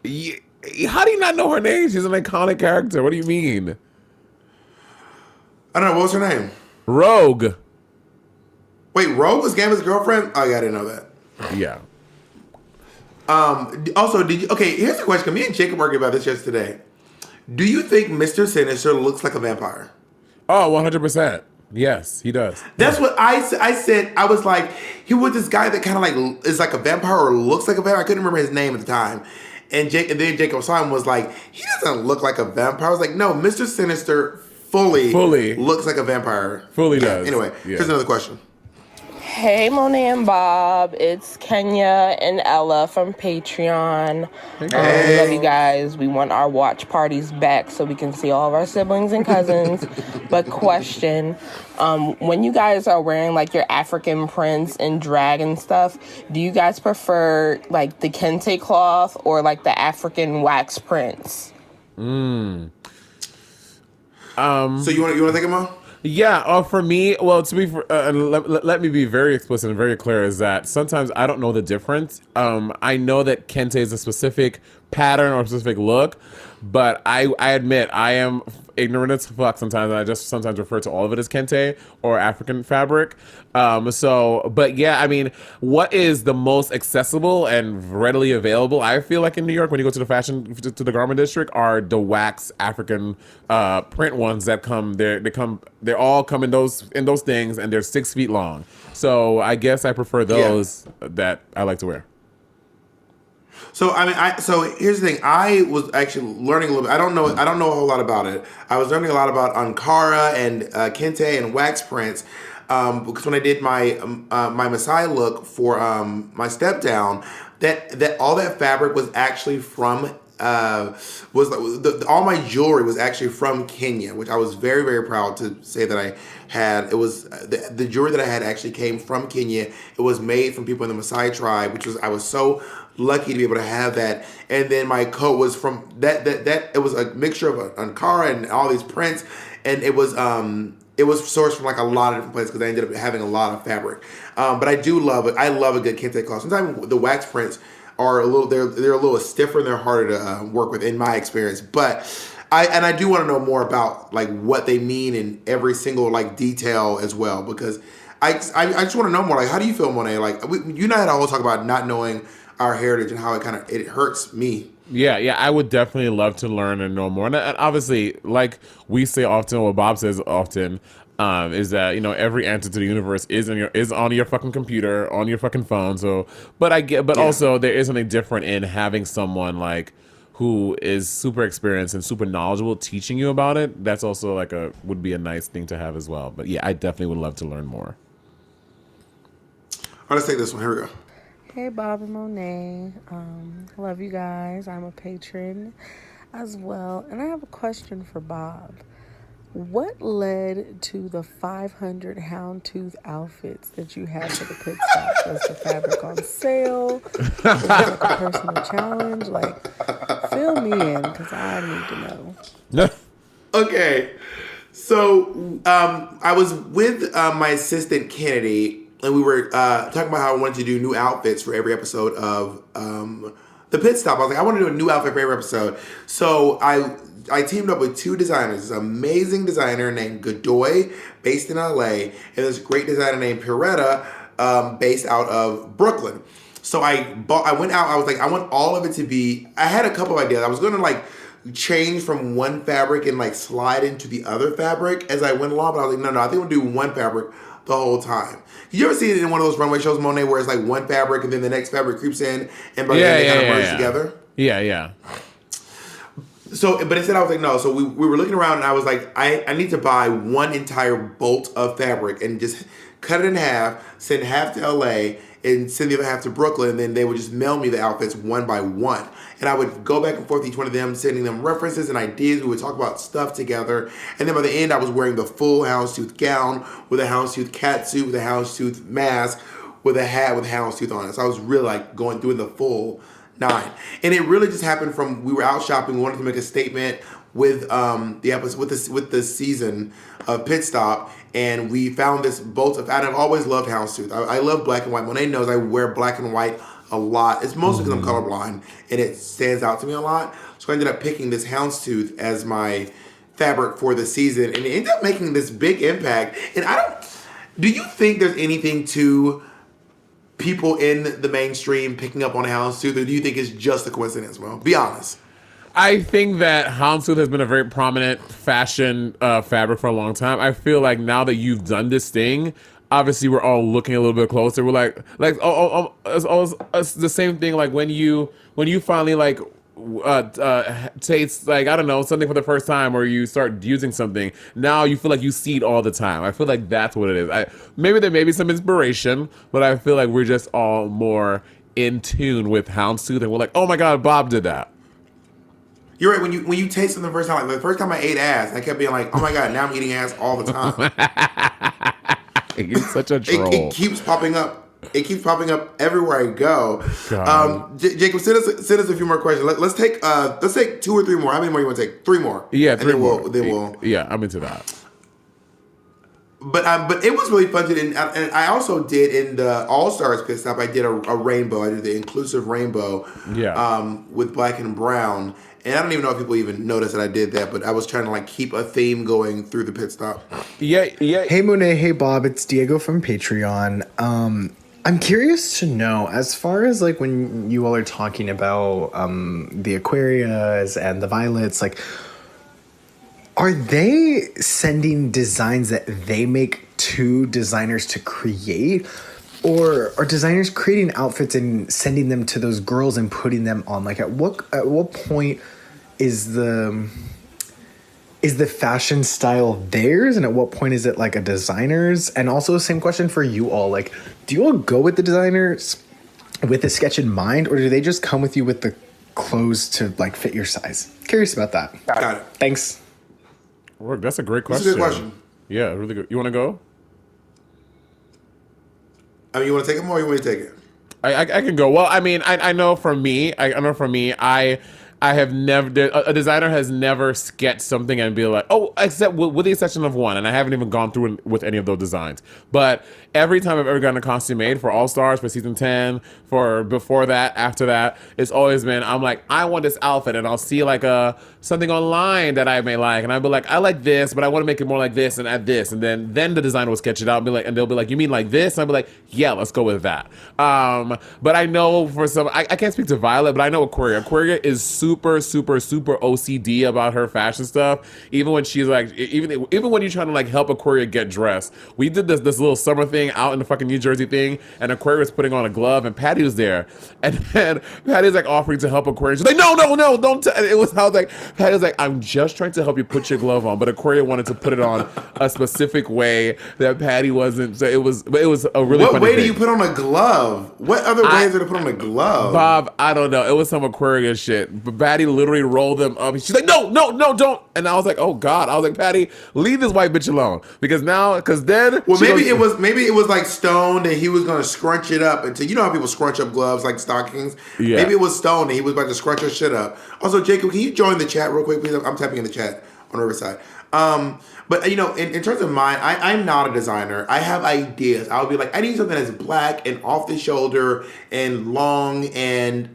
Yeah, how do you not know her name? She's an iconic character. What do you mean? I don't know. What was her name? Rogue. Wait, Rogue was Gambit's girlfriend? Oh, yeah, I didn't know that. Yeah. Also, okay, here's a question. Me and Jacob were arguing about this yesterday. Do you think Mr. Sinister looks like a vampire? Oh, 100%. Yes, he does. That's what I said. I was like, he was this guy that kind of like is like a vampire or looks like a vampire. I couldn't remember his name at the time. And then Jacob saw him was like, he doesn't look like a vampire. I was like, no, Mr. Sinister fully looks like a vampire. Fully does. Anyway, here's another question. Hey, Monet and Bob. It's Kenya and Ella from Patreon. Hey. We love you guys. We want our watch parties back so we can see all of our siblings and cousins. But question, when you guys are wearing like your African prints and drag and stuff, do you guys prefer like the kente cloth or like the African wax prints? So you want to take them off? Yeah, for me, well, to be let me be very explicit and very clear is that sometimes I don't know the difference. I know that kente is a specific pattern or specific look. But I admit I am ignorant as fuck sometimes, and I just sometimes refer to all of it as kente or African fabric. But yeah, I mean, what is the most accessible and readily available? I feel like in New York, when you go to the garment district, are the wax African print ones that come. They all come in those things, and they're 6 feet long. So I guess I prefer those that I like to wear. So I mean, so here's the thing. I was actually learning a little bit. I don't know a whole lot about it. I was learning a lot about Ankara and kente and wax prints because when I did my my Messiah look for my step down, that all that fabric was actually from all my jewelry was actually from Kenya, which I was very, very proud to say that I had. It was the jewelry that I had actually came from Kenya. It was made from people in the Maasai tribe, I was so lucky to be able to have that. And then my coat was from that it was a mixture of Ankara and all these prints, and it was sourced from like a lot of different places because I ended up having a lot of fabric. But I do love it. I love a good kente cloth. Sometimes the wax prints are a little they're a little stiffer and they're harder to work with in my experience. But I do want to know more about like what they mean in every single like detail as well, because I just want to know more. Like, how do you feel, Monet? Like, you and I had always talk about not knowing our heritage and how it hurts me. Yeah, I would definitely love to learn and know more. And obviously, like we say often, what Bob says often, is that every answer to the universe is on your fucking computer, on your fucking phone. So, also there is something different in having someone like who is super experienced and super knowledgeable teaching you about it. That's also like would be a nice thing to have as well. But yeah, I definitely would love to learn more. All right, let's take this one. Here we go. Hey, Bob and Monet. Love you guys. I'm a patron as well. And I have a question for Bob. What led to the 500 houndtooth outfits that you had for the pit stop? Was the fabric on sale? Was it like a personal challenge? Like, fill me in, because I need to know. Okay. So I was with my assistant, Kennedy, and we were talking about how I wanted to do new outfits for every episode of the pit stop. I was like, I want to do a new outfit for every episode. So I teamed up with two designers. This amazing designer named Godoy, based in LA, and this great designer named Piretta, based out of Brooklyn. So I went out. I was like, I want all of it to be. I had a couple of ideas. I was going to like change from one fabric and like slide into the other fabric as I went along. But I was like, no, I think we'll do one fabric the whole time. You ever see it in one of those runway shows, Monet, where it's like one fabric and then the next fabric creeps in and by the end they kind of merge together? Yeah. So, but instead I was like, no. So we were looking around and I was like, I need to buy one entire bolt of fabric and just cut it in half, send half to LA and send the other half to Brooklyn, and then they would just mail me the outfits one by one. And I would go back and forth each one of them, sending them references and ideas. We would talk about stuff together. And then by the end, I was wearing the full houndstooth gown with a houndstooth catsuit, with a houndstooth mask, with a hat with houndstooth on it. So I was really like doing the full 9. And it really just happened from, we were out shopping, we wanted to make a statement with the episode, with the season of Pit Stop, and we found this bolt of, and I've always loved houndstooth. I love black and white. Monet knows I wear black and white a lot. It's mostly because I'm colorblind and it stands out to me a lot. So I ended up picking this houndstooth as my fabric for the season, and it ended up making this big impact. And do you think there's anything to people in the mainstream picking up on a houndstooth, or do you think it's just a coincidence? Well, be honest. I think that houndstooth has been a very prominent fashion fabric for a long time. I feel like now that you've done this thing, obviously we're all looking a little bit closer. We're like it's the same thing. Like when you finally like taste, like, I don't know, something for the first time, or you start using something, now you feel like you see it all the time. I feel like that's what it is. Maybe there may be some inspiration, but I feel like we're just all more in tune with houndstooth, and we're like, oh my god, Bob did that. You're right. When you taste it the first time, like the first time I ate ass, I kept being like, oh my god, now I'm eating ass all the time. You're such a troll. It keeps popping up. It keeps popping up everywhere I go. Jacob, send us a few more questions. Let's take 2 or 3 more. How many more you want to take? 3 more. Yeah, 3 more. Then we'll. Yeah, I'm into that. But it was really fun to do. And I also did in the All Stars pit stop. I did a rainbow. I did the inclusive rainbow. Yeah. With black and brown. And I don't even know if people even noticed that I did that, but I was trying to like keep a theme going through the pit stop. Yeah. Hey Monet, hey Bob, it's Diego from Patreon. I'm curious to know, as far as like when you all are talking about the Aquarias and the Violets, like, are they sending designs that they make to designers to create? Or are designers creating outfits and sending them to those girls and putting them on? Like, at what point is the fashion style theirs, and at what point is it like a designer's? And also, same question for you all. Like, do you all go with the designers with a sketch in mind, or do they just come with you with the clothes to like fit your size? Curious about that. Got it. Thanks. Work. That's a great question. That's a good question. Yeah, really good. You want to go? I mean, you want to take it more, or you want me to take it? I can go. Well, I mean, I know for me, I have never, a designer has never sketched something and be like, oh, except with the exception of one, and I haven't even gone through with any of those designs. But every time I've ever gotten a costume made for All Stars, for season 10, for before that, after that, it's always been, I'm like, I want this outfit, and I'll see like something online that I may like, and I'll be like, I like this, but I want to make it more like this and add this, and then the designer will sketch it out and be like, and they'll be like, you mean like this? And I'll be like, yeah, let's go with that. But I know for some, I can't speak to Violet, but I know Aquaria. Aquaria is super OCD about her fashion stuff. Even when she's like, even when you're trying to like help Aquaria get dressed, we did this little summer thing out in the fucking New Jersey thing, and Aquaria was putting on a glove, and Patty was there, and then Patty's like offering to help Aquaria. She's like, no, don't. It was how like Patty was like, I'm just trying to help you put your glove on, but Aquaria wanted to put it on a specific way that Patty wasn't. So it was a really. What funny way thing. do you put on a glove? What other way is there to put on a glove? Bob, I don't know. It was some Aquaria shit. But Patty literally rolled them up. She's like, no, don't. And I was like, oh God. I was like, Patty, leave this white bitch alone. Because then. Well, maybe it was like stoned and he was gonna scrunch it up until, you know how people scrunch up gloves like stockings. Yeah. Maybe it was stoned and he was about to scrunch her shit up. Also, Jacob, can you join the chat real quick, please? I'm typing in the chat on Riverside. But you know, in terms of mine, I'm not a designer. I have ideas. I'll be like, I need something that's black and off the shoulder and long and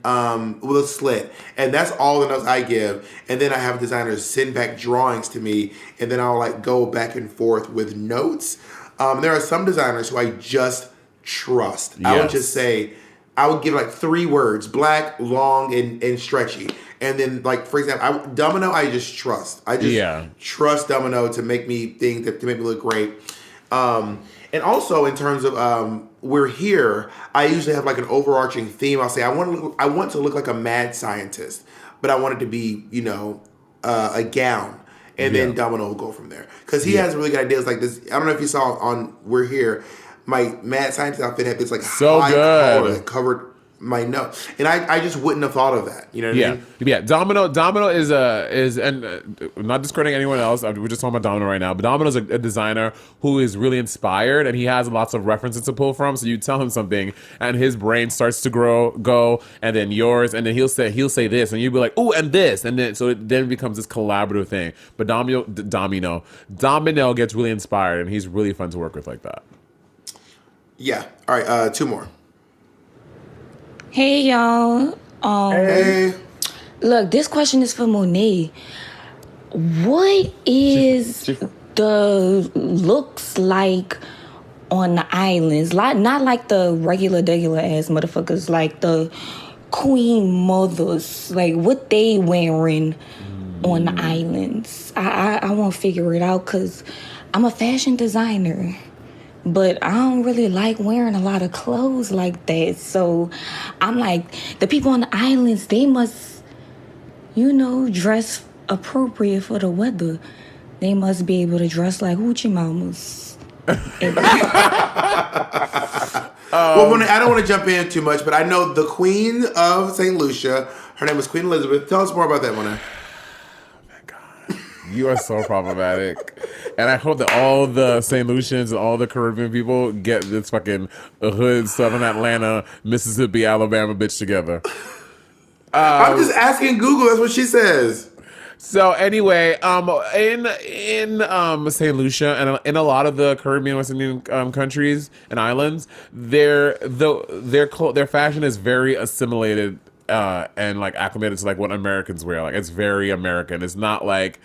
with a slit, and that's all the notes I give. And then I have designers send back drawings to me, and then I'll like go back and forth with notes. There are some designers who I just trust. Yes. I would just say, I would give like 3 words: black, long, and stretchy. And then, like, for example, Domino, I just trust. I just trust Domino to make me think, to make me look great. And also, in terms of We're Here, I usually have like an overarching theme. I'll say, I want to look like a mad scientist, but I want it to be, you know, a gown. And then Domino will go from there. Because he has really good ideas like this. I don't know if you saw on We're Here, my mad scientist outfit had this like high collar that covered my nose, and I just wouldn't have thought of that. You know what I mean? Yeah. Domino is not discrediting anyone else. We're just talking about Domino right now. But Domino's a designer who is really inspired, and he has lots of references to pull from. So you tell him something, and his brain starts to go, and then yours, and then he'll say this, and you'll be like, oh, and this, and then so it then becomes this collaborative thing. But Domino gets really inspired, and he's really fun to work with like that. Yeah. All right. 2 more. Hey, y'all. Hey. Look, this question is for Monet. What is the looks like on the islands? Not like the regular ass motherfuckers, like the queen mothers. Like, what they wearing on the islands? I want to figure it out because I'm a fashion designer. But I don't really like wearing a lot of clothes like that. So I'm like, the people on the islands, they must, you know, dress appropriate for the weather. They must be able to dress like hoochie mamas. Well, I don't want to jump in too much, but I know the Queen of St. Lucia. Her name is Queen Elizabeth. Tell us more about that, Mona. You are so problematic. And I hope that all the St. Lucians and all the Caribbean people get this fucking hood, Southern Atlanta, Mississippi, Alabama bitch together. I'm just asking Google. That's what she says. So anyway, in Saint Lucia and in a lot of the Caribbean, West Indian countries and islands, their fashion is very assimilated and like acclimated to like what Americans wear. Like it's very American. It's not like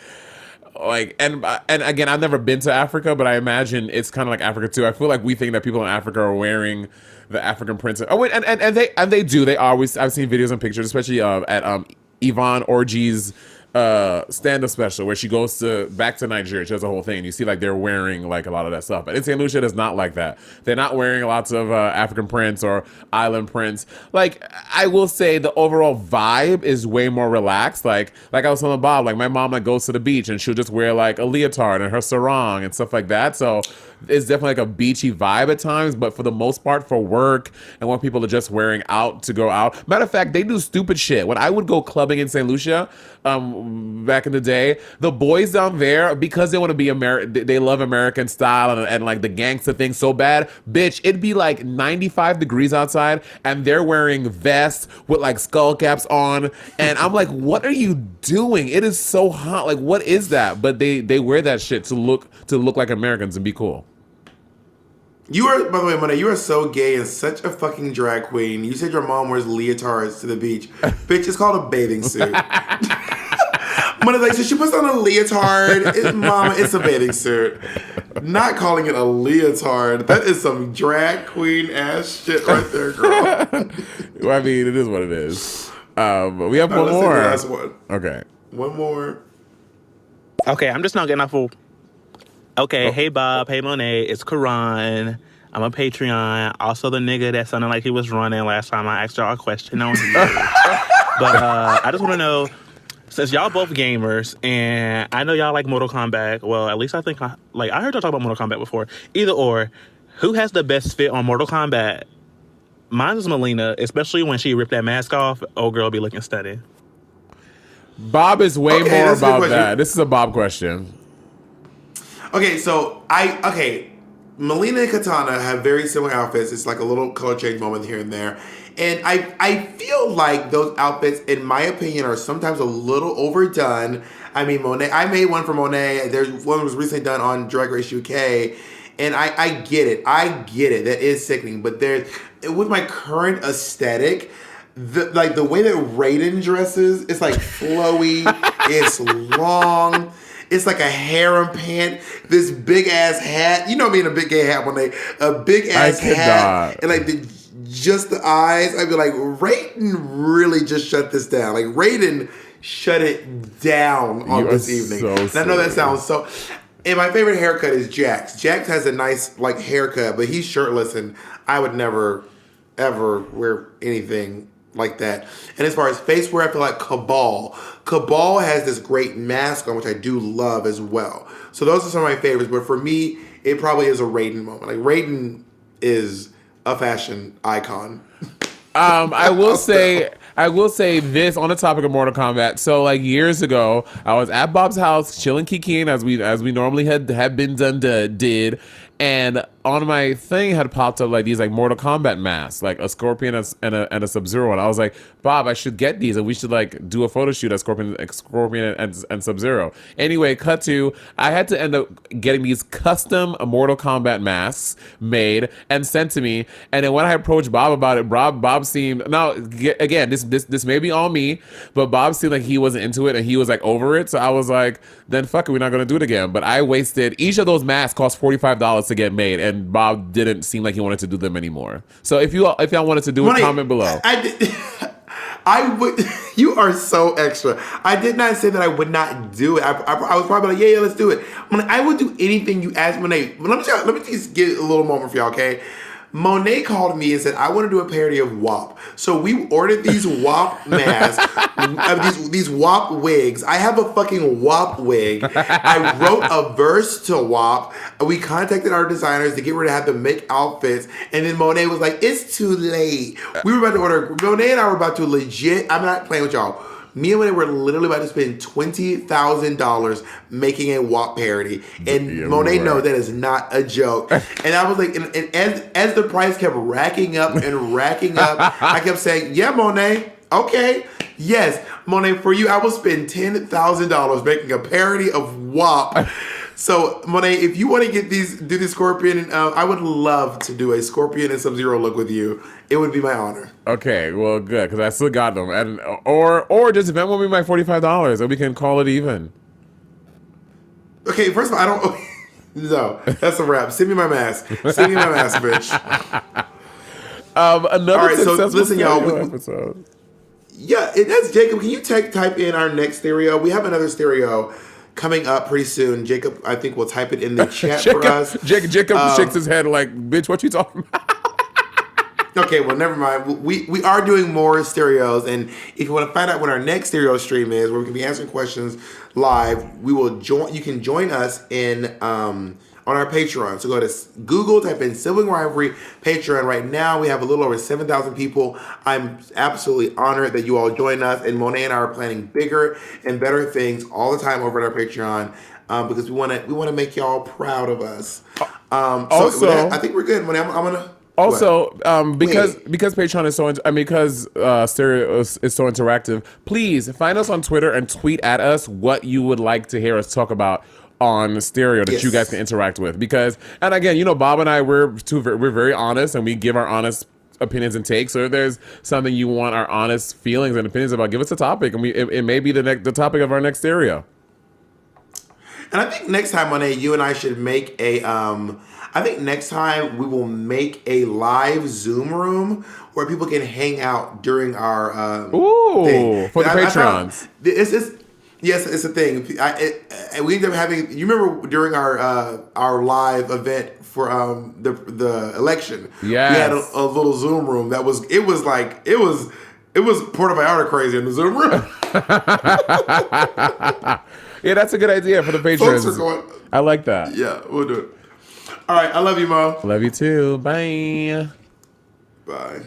and again, I've never been to Africa, but I imagine it's kind of like Africa too. I feel like we think that people in Africa are wearing the African prints. Oh wait, and they do. They always. I've seen videos and pictures, especially at Yvonne Orji's stand-up special where she goes back to Nigeria. She does a whole thing and you see like they're wearing like a lot of that stuff, but in St. Lucia it's not like that. They're not wearing lots of African prints or island prints. Like I will say the overall vibe is way more relaxed. Like I was telling Bob, like my mom like goes to the beach and she'll just wear like a leotard and her sarong and stuff like that. So it's definitely like a beachy vibe at times, but for the most part for work and when people are just wearing out to go out. Matter of fact, they do stupid shit. When I would go clubbing in St. Lucia back in the day, the boys down there, because they want to be they love American style and like the gangster thing so bad, bitch, it'd be like 95 degrees outside and they're wearing vests with like skull caps on and I'm like, what are you doing? It is so hot. Like what is that? But they wear that shit to look like Americans and be cool. You are, by the way, Monet, you are so gay and such a fucking drag queen. You said your mom wears leotards to the beach. Bitch, it's called a bathing suit. Monet's like, so she puts on a leotard. Mama, it's a bathing suit. Not calling it a leotard. That is some drag queen ass shit right there, girl. Well, I mean, it is what it is. We have one more. Last one. Okay. One more. Okay, I'm just not getting off of... Okay, Hey Bob, hey Monet, it's Karan. I'm a Patreon. Also the nigga that sounded like he was running last time I asked y'all a question on here. But I just want to know, since y'all both gamers, and I know y'all like Mortal Kombat, well, at least I think, I heard y'all talk about Mortal Kombat before. Either or, who has the best fit on Mortal Kombat? Mine is Melina, especially when she ripped that mask off. Old girl be looking stunning. Bob is way more about that. This is a Bob question. Okay, so Melina and Katana have very similar outfits. It's like a little color change moment here and there. And I feel like those outfits, in my opinion, are sometimes a little overdone. I mean, Monet, I made one for Monet. There's one that was recently done on Drag Race UK. And I get it. That is sickening. But with my current aesthetic, the way that Raiden dresses, it's like flowy, it's long. It's like a harem pant, this big ass hat. You know me in a big gay hat one day. A big ass hat. And like just the eyes. I'd be like, Raiden really just shut this down. Like Raiden shut it down on this evening. So and I know that sounds so. And my favorite haircut is Jax. Jax has a nice like haircut, but he's shirtless and I would never, ever wear anything like that. And as far as face wear, I feel like Cabal has this great mask on, which I do love as well. So those are some of my favorites. But for me, it probably is a Raiden moment. Like Raiden is a fashion icon. I will say this on the topic of Mortal Kombat. So like years ago, I was at Bob's house chilling, kikiing as we normally had been did. And on my thing had popped up like these like Mortal Kombat masks, like a Scorpion and a Sub-Zero. And I was like, Bob, I should get these and we should like do a photo shoot as Scorpion and Sub-Zero. Anyway, cut to, I had to end up getting these custom Mortal Kombat masks made and sent to me. And then when I approached Bob about it, Bob seemed, now again, this may be all me, but Bob seemed like he wasn't into it and he was like over it. So I was like, then fuck it, we're not going to do it again. But I wasted, each of those masks cost $45 to get made, and Bob didn't seem like he wanted to do them anymore. So if y'all wanted to do it, comment below. I would. You are so extra. I did not say that I would not do it. I was probably like, yeah, let's do it. I would do anything you ask Monet. Let me just get a little moment for y'all, okay? Monet called me and said, I want to do a parody of WAP. So we ordered these WAP masks, these WAP wigs. I have a fucking WAP wig. I wrote a verse to WAP. We contacted our designers to get ready to have them make outfits. And then Monet was like, it's too late. We were about to order, Monet and I were about to legit, I'm not playing with y'all. Me and Monet were literally about to spend $20,000 making a WAP parody. And Monet knows that is not a joke. And I was like, and as the price kept racking up and racking up, I kept saying, yeah, Monet, Okay. Yes, Monet, for you, I will spend $10,000 making a parody of WAP. So, Monet, if you want to do the Scorpion, I would love to do a Scorpion and Sub-Zero look with you. It would be my honor. Okay, well, good, because I still got them. And or just Venmo me my $45, and we can call it even. Okay, first of all, I don't... No, that's a wrap. Send me my mask. Send me my mask, bitch. Another all right, so successful listen, y'all. episode. Yeah, that's Jacob. Can you type in our next stereo? We have another stereo coming up pretty soon. Jacob, I think, will type it in the chat for us. Jacob shakes his head like, bitch, what you talking about? Okay, well, never mind. We are doing more stereos, and if you want to find out when our next stereo stream is, where we can be answering questions live, we will join. You can join us on our Patreon. So go to Google, type in Sibling Rivalry Patreon. Right now, we have a little over 7,000 people. I'm absolutely honored that you all join us, and Monet and I are planning bigger and better things all the time over at our Patreon because we want to make y'all proud of us. So I think we're good. Monet, I'm gonna. Also, because Patreon is so because Stereo is so interactive, please find us on Twitter and tweet at us what you would like to hear us talk about on Stereo that you guys can interact with. Because, and again, Bob and I, we're very honest, and we give our honest opinions and takes. So if there's something you want our honest feelings and opinions about, give us a topic, and it may be the topic of our next Stereo. And I think next time, Monet, you and I should make a. I think next time we will make a live Zoom room where people can hang out during our thing. For the Patreons. Yes, it's a thing. We end up having. You remember during our live event for the election? Yes. We had a little Zoom room that was. It was Puerto Vallarta crazy in the Zoom room. Yeah, that's a good idea for the Patreons. I like that. Yeah, we'll do it. All right, I love you, Mo. Love you too. Bye. Bye.